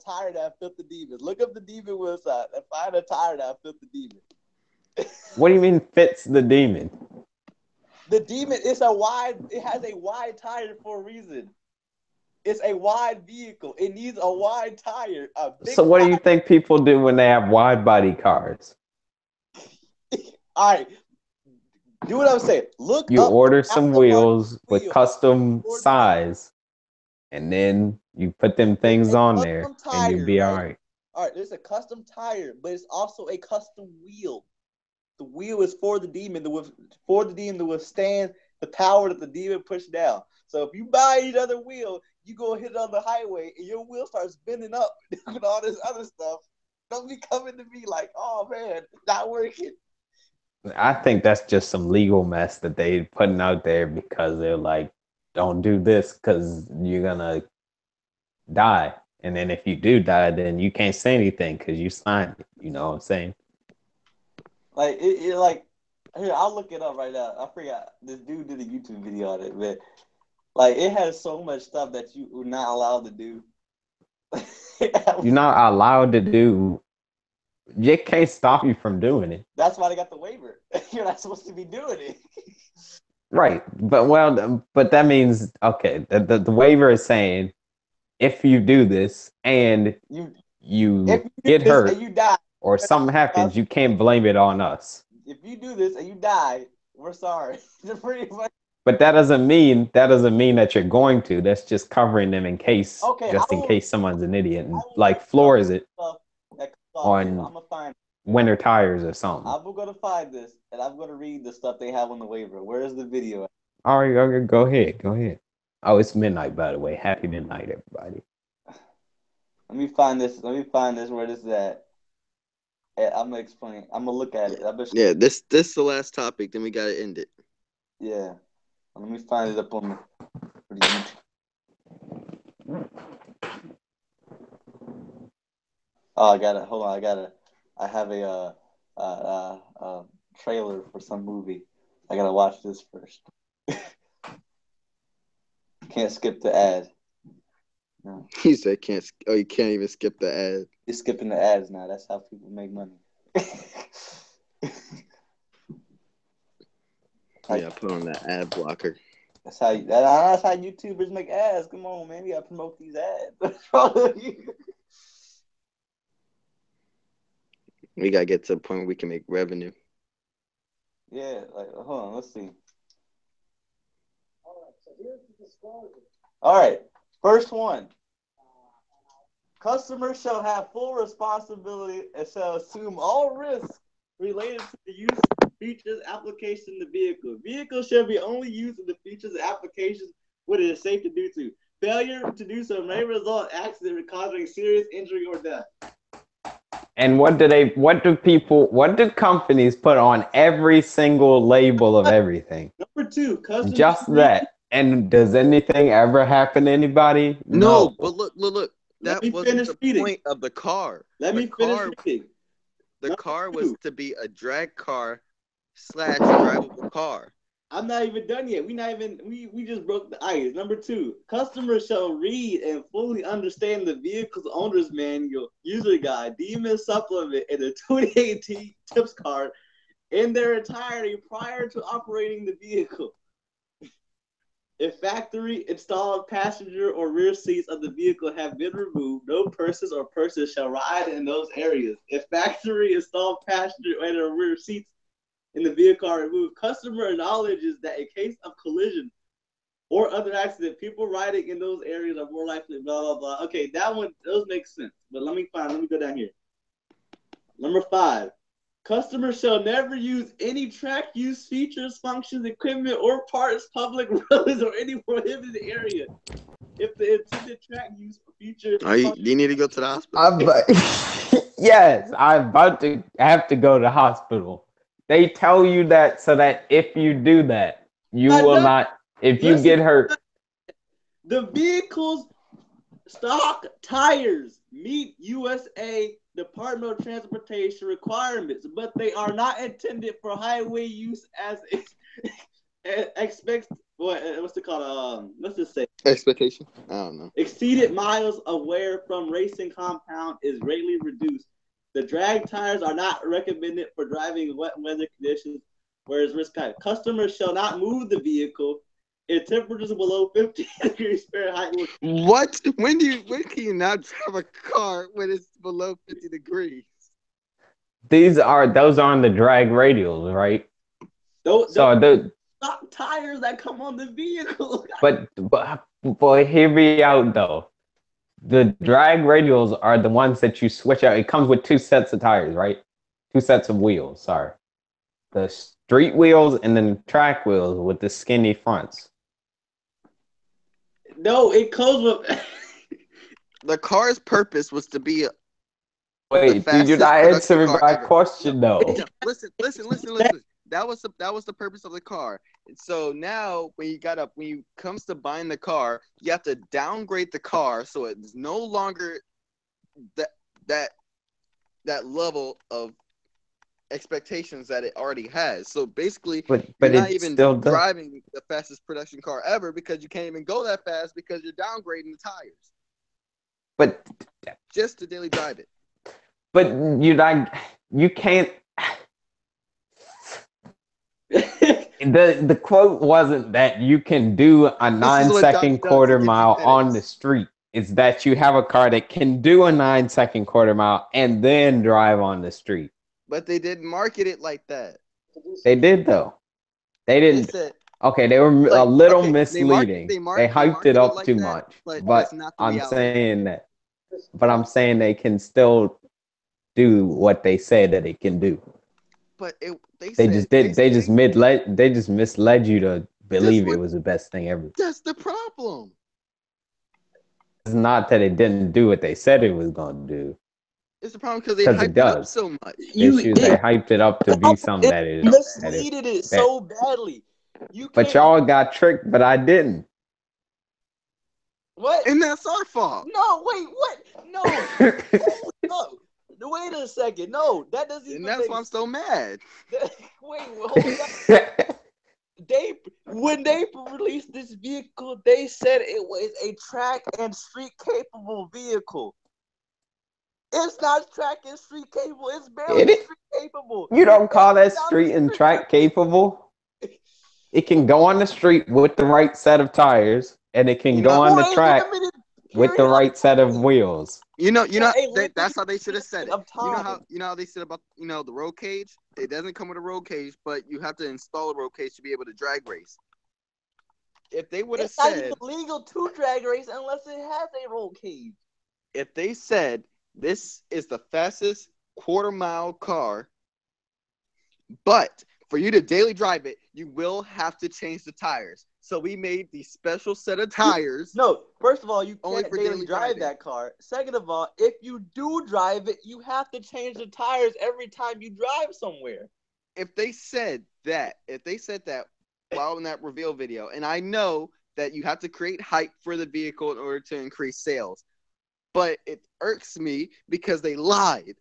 tire that fit the Demon. Look up the Demon wheel size and find a tire that fit the Demon. What do you mean fits the Demon? The Demon it has a wide tire for a reason. It's a wide vehicle. It needs a wide tire. So what do you think people do when they have wide body cars? All right. Do what I'm saying. You order some wheels with custom size, and then you put them things on there, and you'll be all right. All right, there's a custom tire, but it's also a custom wheel. The wheel is for the Demon to withstand the power that the Demon pushed down. So if you buy another wheel, you go hit it on the highway, and your wheel starts bending up and all this other stuff. Don't be coming to me like, oh man, it's not working. I think that's just some legal mess that they putting out there because they're like, don't do this because you're gonna die. And then if you do die, then you can't say anything because you signed it. You know what I'm saying? Like it like here, I'll look it up right now. I forgot this dude did a YouTube video on it, but like it has so much stuff that you were not allowed to do. You're not allowed to do. You can't stop you from doing it. That's why they got the waiver. You're not supposed to be doing it. Right. But that means okay, the waiver is saying if you do this and If you you do get this hurt and you die, or something happens, you can't blame it on us. if you do this and you die, we're sorry. Pretty much. But that doesn't mean that you're going to. That's just covering them in case, Okay, just in case someone's an idiot and like floors it on I'm gonna find. winter tires or something. I'm gonna find this and I'm gonna read the stuff they have on the waiver. Where is the video? All right, okay, go ahead. Go ahead. Oh, it's midnight, by the way. Happy midnight, everybody. Let me find this. Let me find this where this is at. And I'm gonna explain. I'm gonna look at it. Yeah, this is the last topic. Then we gotta end it. Yeah. Let me find it up on the YouTube. Oh, I got it. Hold on. I have a trailer for some movie. I gotta watch this first. Can't skip the ad. No. He said can't. Oh, you can't even skip the ad. You're skipping the ads now. That's how people make money. Yeah, put on that ad blocker. That's how YouTubers make ads. Come on, man. You gotta promote these ads. We gotta get to the point where we can make revenue. Yeah, like hold on, let's see. All right, first one. Customers shall have full responsibility and shall assume all risks related to the use, features, application of the vehicle. Vehicles shall be only used in the features and applications when it is safe to do so. Failure to do so may result in accident causing serious injury or death. And what do companies put on every single label of everything? Number two, customers just that. And does anything ever happen to anybody? No. But look. That wasn't the reading. point of the car. Let me finish reading. The car was to be a drag car / drivable car. I'm not even done yet. We just broke the ice. Number two, customers shall read and fully understand the vehicle's owner's manual, user guide, DMS supplement, and the 2018 tips card in their entirety prior to operating the vehicle. If factory installed passenger or rear seats of the vehicle have been removed, no persons or persons shall ride in those areas. If factory installed passenger or rear seats in the vehicle are removed, customer acknowledges that in case of collision or other accident, people riding in those areas are more likely, blah, blah, blah. Okay, that one, those make sense. But let me go down here. Number 5, customers shall never use any track use features, functions, equipment, or parts, public roads, or any prohibited area. If the intended track use feature... You need to go to the hospital? Yes, I'm about to have to go to the hospital. They tell you that so that if you do that, you will not, if you get hurt. The vehicle's stock tires meet USA Department of Transportation requirements, but they are not intended for highway use as expects. What's it called? Let's just say expectation. I don't know. Exceeded miles of wear from racing compound is greatly reduced. The drag tires are not recommended for driving in wet weather conditions, whereas risk high. Customers shall not move the vehicle if temperatures below 50 degrees Fahrenheit. What? When can you not drive a car when it's below 50 degrees? Those are on the drag radials, right? Those the stock tires that come on the vehicle. But hear me out though. The drag radials are the ones that you switch out. It comes with 2 sets of tires, right? 2 sets of wheels, sorry. The street wheels and then the track wheels with the skinny fronts. No, it comes with... The car's purpose was to be Wait, you're not answering my question, though. Listen. That was the purpose of the car. And so now when you comes to buying the car, you have to downgrade the car so it's no longer that that that level of expectations that it already has. So basically, but you're not it even still does. driving the fastest production car ever because you can't even go that fast because you're downgrading the tires But just to daily drive it. but you can't. The quote wasn't that you can do a This is what Johnny 9 second does to quarter get you mile on the headaches. street. It's that you have a car that can do a 9 second quarter mile and then drive on the street. But they didn't market it like that. They did though. They They didn't. said Okay, they were a like little okay, misleading. They they hyped it market it up like too that, much. but that's But not the I'm reality. saying that. But I'm saying they can still do what they say that it can do. But they They said just did. They just misled. They just misled you to believe it was the best thing ever. that's the problem. It's not that it didn't do what they said it was going to do. It's the problem because they Because it hyped it up does. so much. They hyped it up to be something that is. misleaded it so badly. You But can't. y'all got tricked, but I didn't. What? And that's our fault. No, wait, what? No, no. Wait a second. No, that doesn't even. And that's why I'm so mad. Wait, hold on. When they released this vehicle, they said it was a track and street capable vehicle. It's not track and street capable. It's barely street capable. You don't call that Down the street and street. track capable? It can go on the street with the right set of tires, and it can go on the track with the right set of wheels. That's how they should have said it. You know how they said about the road cage? It doesn't come with a road cage, but you have to install a road cage to be able to drag race. If they would have said it's not even legal to drag race unless it has a roll cage. If they said this is the fastest quarter-mile car, but for you to daily drive it, you will have to change the tires. So we made the special set of tires. No, first of all, you only can't for daily drive that car. Second of all, if you do drive it, you have to change the tires every time you drive somewhere. If they said that while in that reveal video, and I know that you have to create hype for the vehicle in order to increase sales, but it irks me because they lied.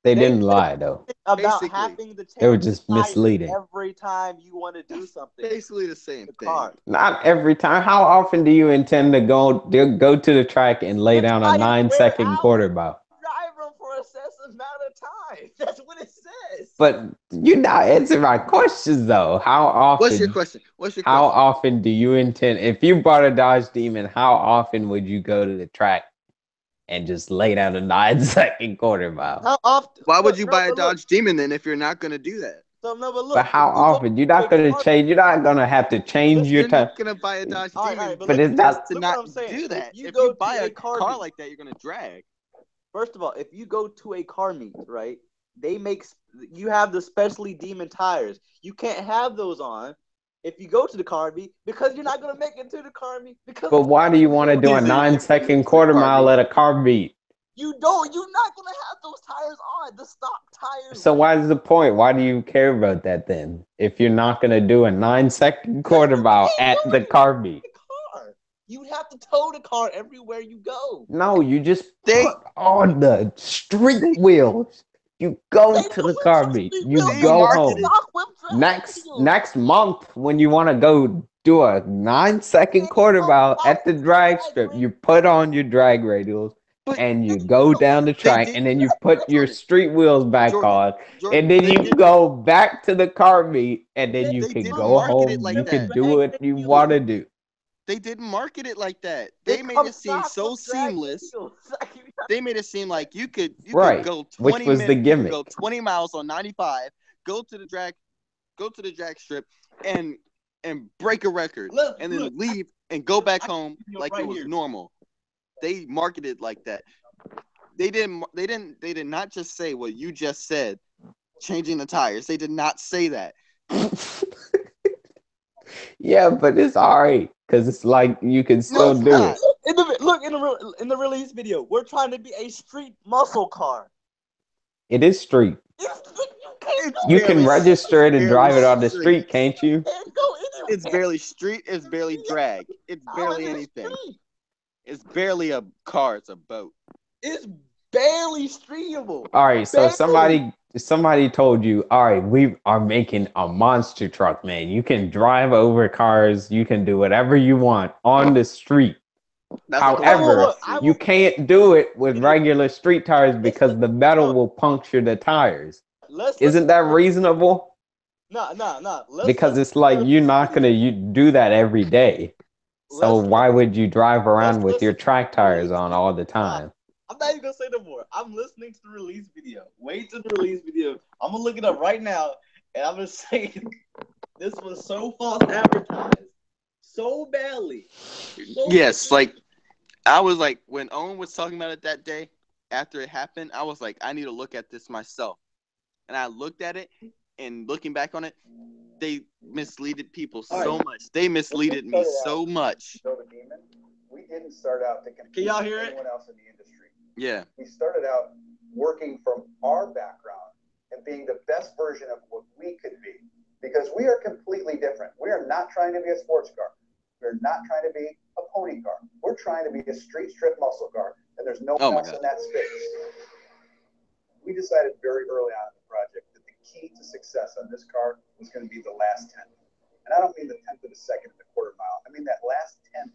They didn't lie though. About having to change they were just misleading every time you want to do something. Basically the same thing. Not every time. How often do you intend to go to the track and lay down a 9 second quarter mile? Drive them for a set amount of time. That's what it says. But you're not answering my questions though. How often? What's your question? How often do you intend? If you bought a Dodge Demon, how often would you go to the track and just lay down a 9 second quarter mile? How often? Why would you buy a Dodge Demon then if you're not going to do that? So, no, but look. But how often? You're not going to change. You're not going to have to change your time. You're going to buy a Dodge Demon, but it's not to not do that. If you buy a car like that, you're going to drag. First of all, if you go to a car meet, right? You have the specially Demon tires. You can't have those on if you go to the car meet because you're not going to make it to the car meet. But why do you want to do a 9 second quarter mile at a car meet? You don't. You're not going to have those tires on, the stock tires. So why is the point? Why do you care about that then? If you're not going to do a 9 second quarter mile at the car meet. You have to tow the car everywhere you go. No, you just put on the street wheels. You go to the car meet. You go home. Next month, when you want to go do a 9 second quarter mile at the drag strip, you put on your drag radials and you go down the track, and then you put your street wheels back on, and then you go back to the car meet, and then you can go home. You can do what you want to do. They didn't market it like that. They made it seem so seamless. They made it seem like you could go 20 which was minutes, the gimmick. Go 20 miles on 95, go to the drag strip, and break a record, and then leave and go back home like it was normal. They marketed like that. They did not just say what you just said, changing the tires. They did not say that. Yeah, but it's alright because it's like you can still do it. In the release video, we're trying to be a street muscle car. It is street. You can register it and drive it on the street. street, can't you? Can't go anywhere. It's barely street. It's barely drag. It's barely anything. It's barely a car. It's a boat. It's barely streamable. All right, so Barely. somebody told you, all right, we are making a monster truck, man. You can drive over cars. You can do whatever you want on the street. That's However, you can't do it with regular street tires because the metal will puncture the tires. Isn't that reasonable? Nah. Because it's like you're not gonna do that every day. So why would you drive around with your track tires on all the time? I'm not even gonna say no more. I'm listening to the release video. Wait to the release video. I'm gonna look it up right now, and I'm gonna say this was so false advertised, so badly. Yes, like I was like when Owen was talking about it that day after it happened, I was like, I need to look at this myself. And I looked at it, and looking back on it, they misleaded people so much. They misleaded me so much. We didn't start out to compete Can y'all with hear anyone else in the industry. Yeah. We started out working from our background and being the best version of what we could be, because we are completely different. We are not trying to be a sports car. We're not trying to be a pony car. We're trying to be a street strip muscle car, and there's no one else in that space. We decided very early on in the project that the key to success on this car was going to be the last tenth. And I don't mean the tenth of a second of the quarter mile. I mean that last tenth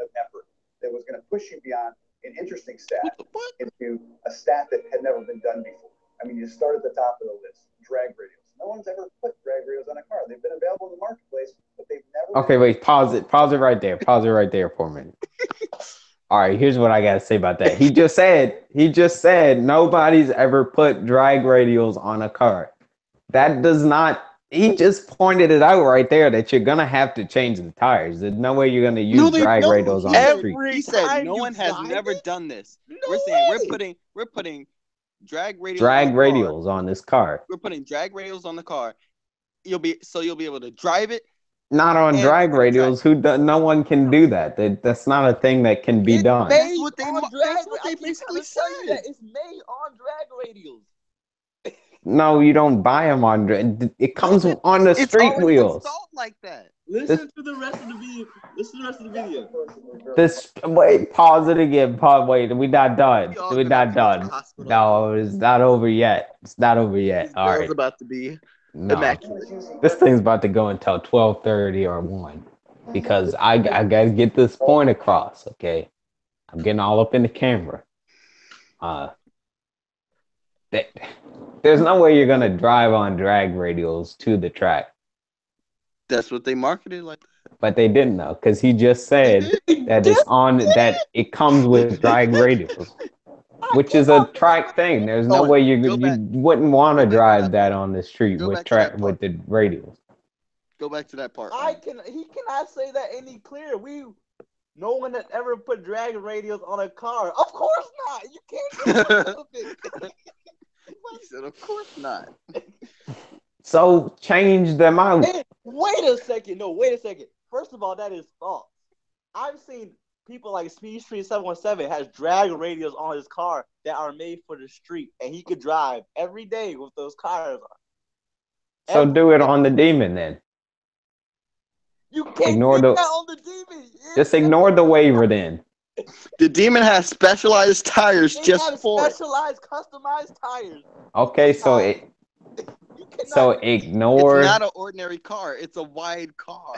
of effort that was going to push you beyond an interesting stat into a stat that had never been done before. I mean, you start at the top of the list, drag radials. No one's ever put drag radials on a car. They've been available in the marketplace, but they've never... Okay, wait, pause it right there. Pause it right there for a minute. All right, here's what I got to say about that. He just said nobody's ever put drag radials on a car. That does not... He just pointed it out right there that you're going to have to change the tires. There's no way you're going to use drag radials on the street. He said no one has never done this. We're saying we're putting drag radials on this car. We're putting drag radials on the car. You'll be able to drive it. Not on drag radials. No one can do that. That's not a thing that can be done. That's what they basically said. It's made on drag radials. No, you don't buy them on. It comes on the street wheels. Installed like that. Listen to the rest of the video. Wait, pause it again. Wait, we're not done. We're not done. No, it's not over yet. All right. It's about to be immaculate. This thing's about to go until 12:30 or 1 because I gotta get this point across. Okay, I'm getting all up in the camera. There's no way you're gonna drive on drag radials to the track. That's what they marketed like. But they didn't know because he just said that it comes with drag radials, which is a track thing. There's no way you wouldn't want to drive that on the street with the radials. Go back to that part. He cannot say that any clearer. No one has ever put drag radials on a car. Of course not. You can't. He said, of course not. So change them out. Hey, wait a second. First of all, that is false. I've seen people like Speed Street 717 has drag radials on his car that are made for the street, and he could drive every day with those tires on. So do it on the Demon then. You can't do that on the Demon. Just ignore the waiver then. The Demon has specialized tires just for specialized, customized tires. Okay, so ignore. It's not an ordinary car. It's a wide car.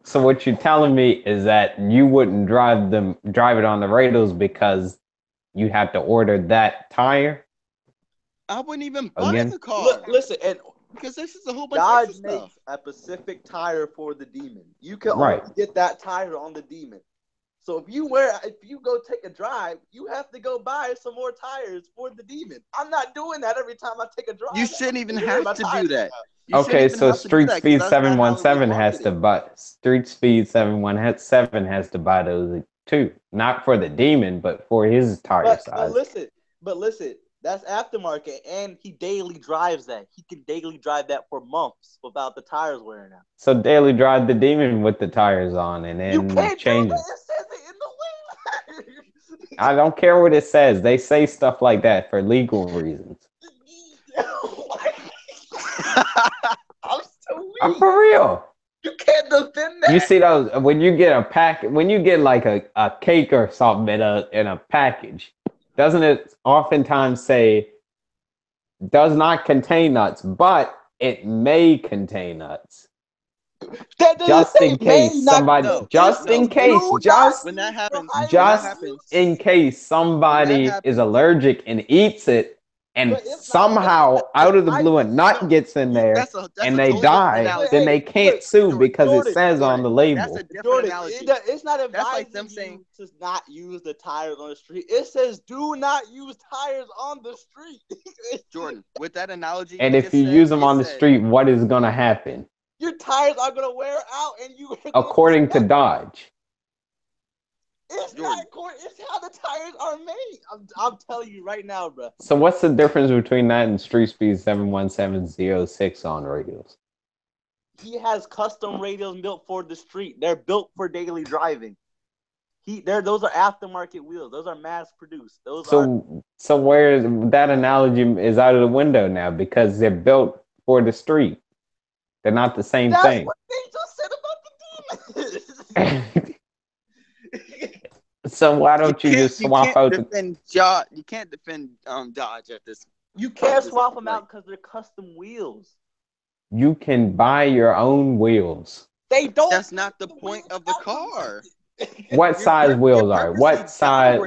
So what you're telling me is that you wouldn't drive it on the radials because you have to order that tire? I wouldn't even buy the car. Look, listen, and because this is a whole bunch of extra stuff. Makes a specific tire for the Demon. You can only get that tire on the Demon. So if you go take a drive, you have to go buy some more tires for the Demon. I'm not doing that every time I take a drive. You shouldn't even have to do that. Okay, so Street Speed 717 has to buy Street Speed 717 has to buy those too. Not for the Demon, but for his tire size. But listen, that's aftermarket, and he daily drives that. He can daily drive that for months without the tires wearing out. So daily drive the Demon with the tires on, and then change it. It says it in the waiver. I don't care what it says. They say stuff like that for legal reasons. I'm for real. You can't defend that. You see those when you get a pack, when you get like a cake or something in a package, doesn't it oftentimes say does not contain nuts, but it may contain nuts? That doesn't Just say in may case not. somebody, No, just no. in case, just When that happens, in case somebody is allergic and eats it, and But it's not- somehow out of the blue a nut No, gets in there that's a and they totally different die, analogy. then they can't sue Jordan, because it Jordan, says on the label. That's a different Jordan, analogy. it's not That's like advising them saying you to not use the tires on the street. It says do not use tires on the street. Jordan, with that analogy, And you if just you said, use them it on the said- street, what is going to happen? Your tires are gonna wear out, and you. According to Dodge. It's Jordan. not going. It's how the tires are made. I'm telling you right now, bro. So what's the difference between that and Street Speed 71706 on radials? He has custom radials built for the street. They're built for daily driving. Those are aftermarket wheels. Those are mass produced. So where that analogy is out of the window now because they're built for the street. They're not the same That's thing. what they just said about the demons. So why don't you just swap out defend you can't defend Dodge at this. You can't swap them out because they're custom wheels. You can buy your own wheels. They don't. That's not the point of the car. What size wheels are? What size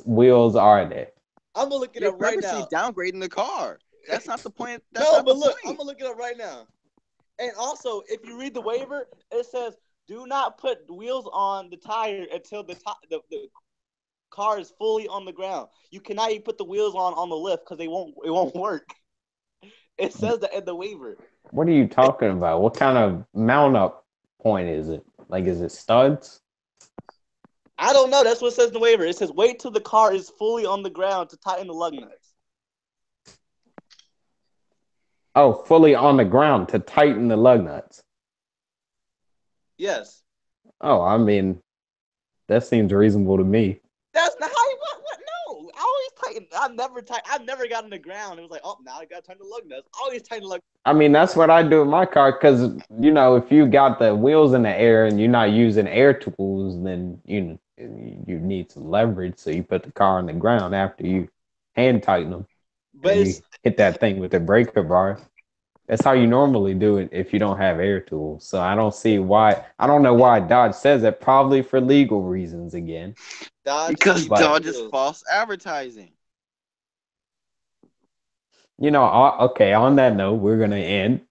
wheels are they? I'm gonna look it You're up right purposely now. downgrading the car. That's not the point. That's No, not but the look, I'm point. gonna look it up right now. And also, if you read the waiver, it says do not put wheels on the tire until the car is fully on the ground. You cannot even put the wheels on the lift because it won't work. It says that in the waiver. What are you talking about? What kind of mount up point is it? Like, is it studs? I don't know. That's what it says in the waiver. It says wait till the car is fully on the ground to tighten the lug nuts. Oh, fully on the ground to tighten the lug nuts. Yes. Oh, I mean, that seems reasonable to me. That's not how you what? No. I always tighten. I've never got on the ground. It was like, oh, now I gotta tighten the lug nuts. I always tighten the lug. I mean, that's what I do in my car because, you know, if you got the wheels in the air and you're not using air tools, then you need some leverage. So you put the car on the ground after you hand tighten them. But you hit that thing with the breaker bar. That's how you normally do it if you don't have air tools. So I don't see why. I don't know why Dodge says it. Probably for legal reasons again. Because Dodge is false advertising. You know, okay, on that note, we're going to end.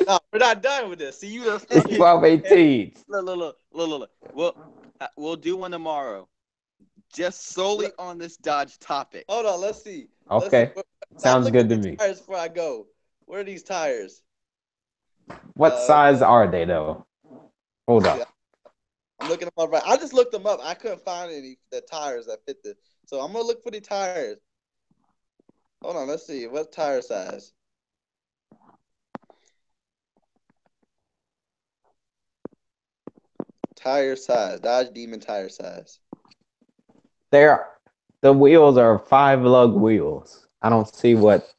No, we're not done with this. See, you just 12-18. Look. We'll do one tomorrow. Just solely on this Dodge topic. Hold on, let's see. Okay. Sounds good to me. Tires before I go. Where are these tires? What size are they, though? Hold up. I'm looking them up right. I just looked them up. I couldn't find any the tires that fit this. So I'm gonna look for the tires. Hold on, let's see. What tire size? Tire size. Dodge Demon tire size. The wheels are 5 lug wheels. I don't see what's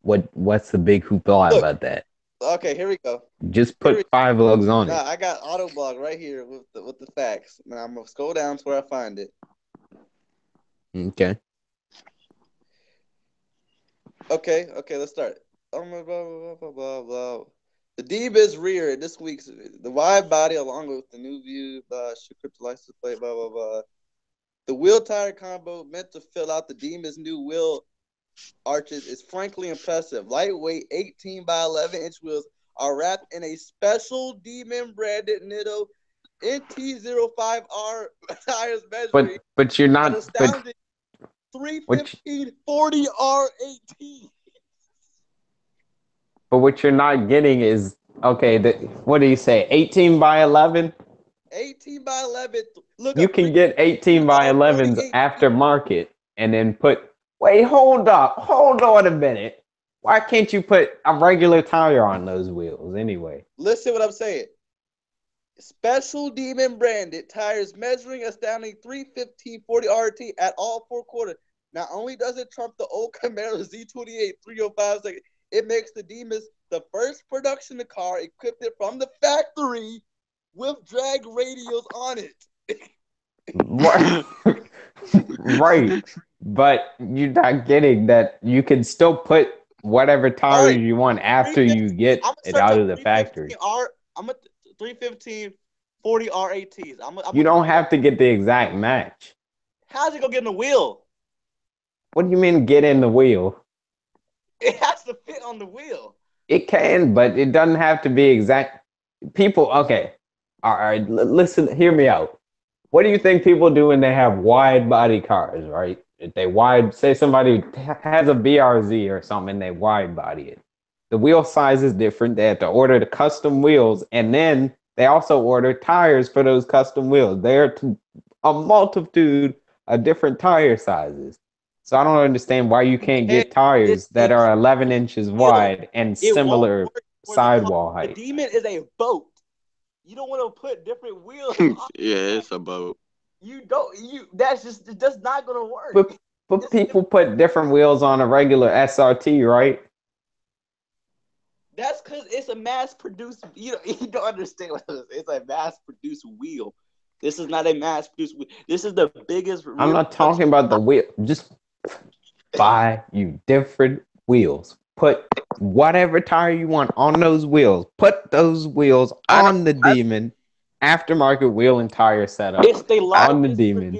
the big hoopla about that. Okay, here we go. Just put 5 lugs on it. I got Autoblog right here with the facts. Now I'm gonna scroll down to where I find it. Okay. Okay, let's start. Blah, blah, blah, blah, blah, blah. The D-Biz rear this week's the wide body along with the new view, crypto license plate, blah blah blah. The wheel tire combo meant to fill out the Demon's new wheel arches is frankly impressive. Lightweight 18 by 11-inch wheels are wrapped in a special Demon branded Nitto NT05R tires measuring. But you're not. 315 40 R18. But what you're not getting is okay. What do you say? 18 by 11. 18 by 11. Look, you can get 18 by 11s aftermarket and then put. Wait, hold on a minute. Why can't you put a regular tire on those wheels anyway? Listen what I'm saying. Special Demon branded tires measuring astounding 315 40 RT at all 4 quarters. Not only does it trump the old Camaro Z28 305 seconds, It makes the Demons the first production of car equipped it from the factory with drag radials on it. Right. Right. But you're not getting that you can still put whatever tires you want after you get I'm it gonna out search of up the factory. 315R. I'm a 315 40 R18s. You don't have to get the exact match. How's it gonna get in the wheel? What do you mean get in the wheel? It has to fit on the wheel. It can, but it doesn't have to be exact. People, okay. All right, listen, hear me out. What do you think people do when they have wide body cars, right? If they wide, say somebody has a BRZ or something, and they wide body it. The wheel size is different. They have to order the custom wheels, and then they also order tires for those custom wheels. They're a multitude of different tire sizes. So I don't understand why you can't get tires that are 11 inches wide and similar sidewall height. The Demon is a boat. You don't want to put different wheels. Yeah, it's a boat. You don't. That's just not gonna work. But people put different wheels on a regular SRT, right? That's because it's a mass-produced. You don't understand what it is. It's a mass-produced wheel. This is not a mass-produced wheel. This is the biggest. I'm not talking about the wheel. Just buy you different wheels. Put whatever tire you want on those wheels. Put those wheels on the Demon aftermarket wheel and tire setup. It's the on the Demon.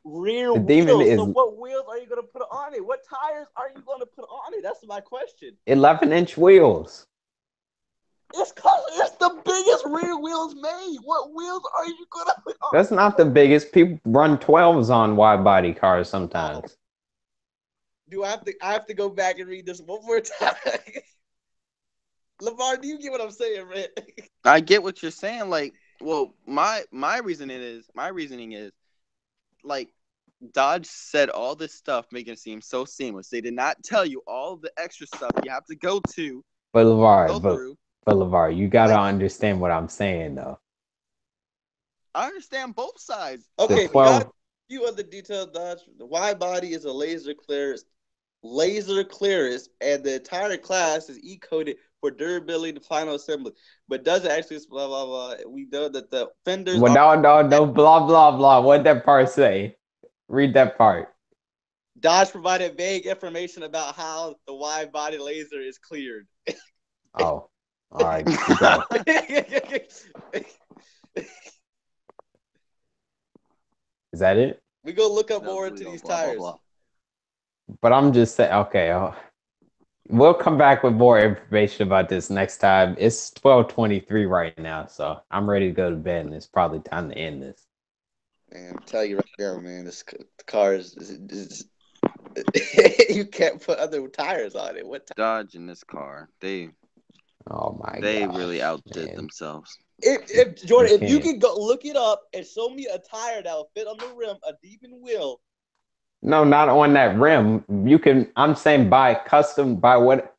Rear the Demon wheels. is. So what wheels are you going to put on it? What tires are you going to put on it? That's my question. 11-inch wheels. It's the biggest rear wheels made. What wheels are you going to put on? That's not the biggest. People run 12s on wide body cars sometimes. Do I have to go back and read this one more time? Lamar, do you get what I'm saying, man? I get what you're saying. Like, well, my reasoning is like Dodge said all this stuff making it seem so seamless. They did not tell you all the extra stuff you have to go to. But LeVar, you gotta understand what I'm saying though. I understand both sides. Okay, we got a few other details, Dodge. The wide body is a laser clearance, and the entire class is E-coded for durability to final assembly, but doesn't actually blah blah blah. We know that the fenders. Well, no, blah blah blah. What'd that part say? Read that part. Dodge provided vague information about how the wide body laser is cleared. Oh, all right. Go. Is that it? We go look up more into these tires. Blah, blah. But I'm just saying, okay. We'll come back with more information about this next time. It's 12:23 right now, so I'm ready to go to bed, and it's probably time to end this. Man, I'm telling you right now, man, the car is you can't put other tires on it. What Dodge in this car? They really outdid themselves. If Jordan, if you can go look it up and show me a tire that will fit on the rim, a Demon wheel. No, not on that rim. You can. I'm saying buy what?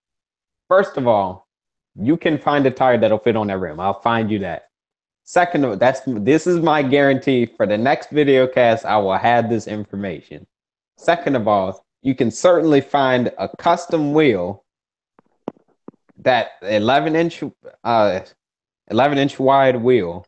First of all, you can find a tire that'll fit on that rim. I'll find you that. Second of all, this is my guarantee for the next video cast. I will have this information. Second of all, you can certainly find a custom wheel that 11-inch wide wheel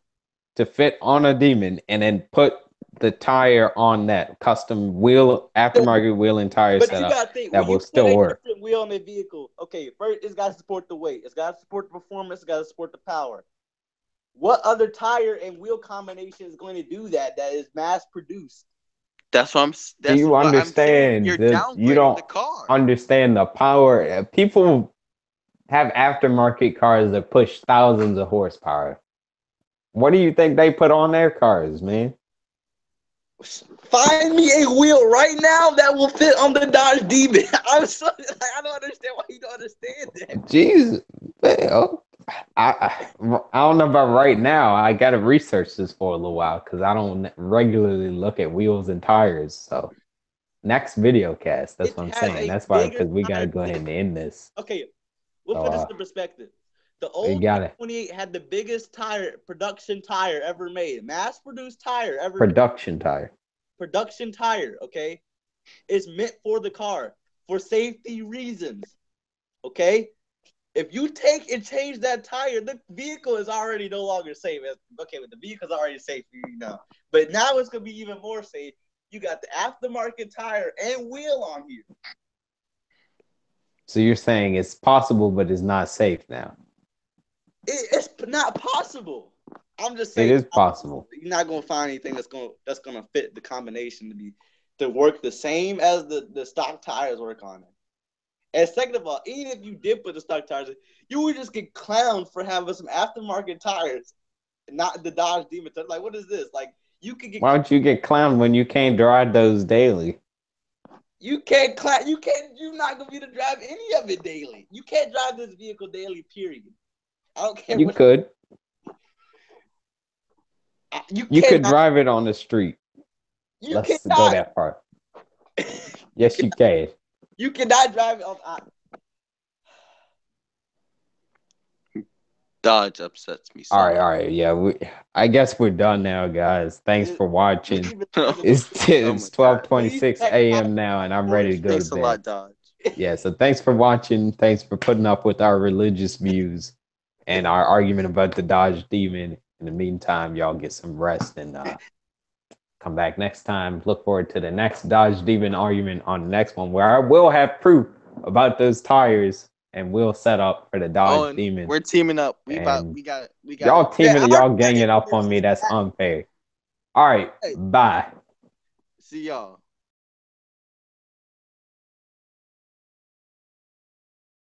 to fit on a Demon, and then put the tire on that custom wheel, aftermarket wheel and tire setup. You gotta think, that will still work. Different wheel on the vehicle. Okay, first it's got to support the weight. It's got to support the performance. It's got to support the power. What other tire and wheel combination is going to do that is mass produced? That's what I'm. Do you understand? You don't understand the power. People have aftermarket cars that push thousands of horsepower. What do you think they put on their cars, man? Find me a wheel right now that will fit on the Dodge Demon. I don't understand why you don't understand that. Jesus, man. I don't know about right now. I got to research this for a little while because I don't regularly look at wheels and tires. So next video cast, that's what I'm saying. That's why, because we got to go ahead and end this. Okay, we'll put this in perspective. The old 28 had the biggest production tire ever made. Mass-produced tire ever made. Production tire, okay? It's meant for the car, for safety reasons. Okay, if you take and change that tire, the vehicle is already no longer safe. Okay, but the vehicle's already safe, but now it's gonna be even more safe. You got the aftermarket tire and wheel on here. So you're saying it's possible, but it's not safe now. It's not possible. I'm just It saying is possible. you're not gonna find anything that's gonna fit the combination to work the same as the stock tires work on it. And second of all, even if you did put the stock tires in, you would just get clowned for having some aftermarket tires, not the Dodge Demon. Like, what is this? Like, you could get. Why don't you get clowned when you can't drive those daily? You can't clown. You can't. You're not gonna be able to drive any of it daily. You can't drive this vehicle daily. Period. I don't care. You could. You could drive it on the street. Let's go that far. Yes, you can. You cannot drive it on. Dodge upsets me so All much. right. Yeah, I guess we're done now, guys. Thanks for watching. It's 12:26 a.m. now, and I'm ready to go to bed. Thanks a lot, Dodge. Yeah, so thanks for watching. Thanks for putting up with our religious views and our argument about the Dodge Demon. In the meantime, y'all get some rest and come back next time. Look forward to the next Dodge Demon argument on the next one, where I will have proof about those tires and we'll set up for the Dodge Demon. We're teaming up. We got y'all teaming, y'all ganging up on me. That's unfair. All right, bye. See y'all.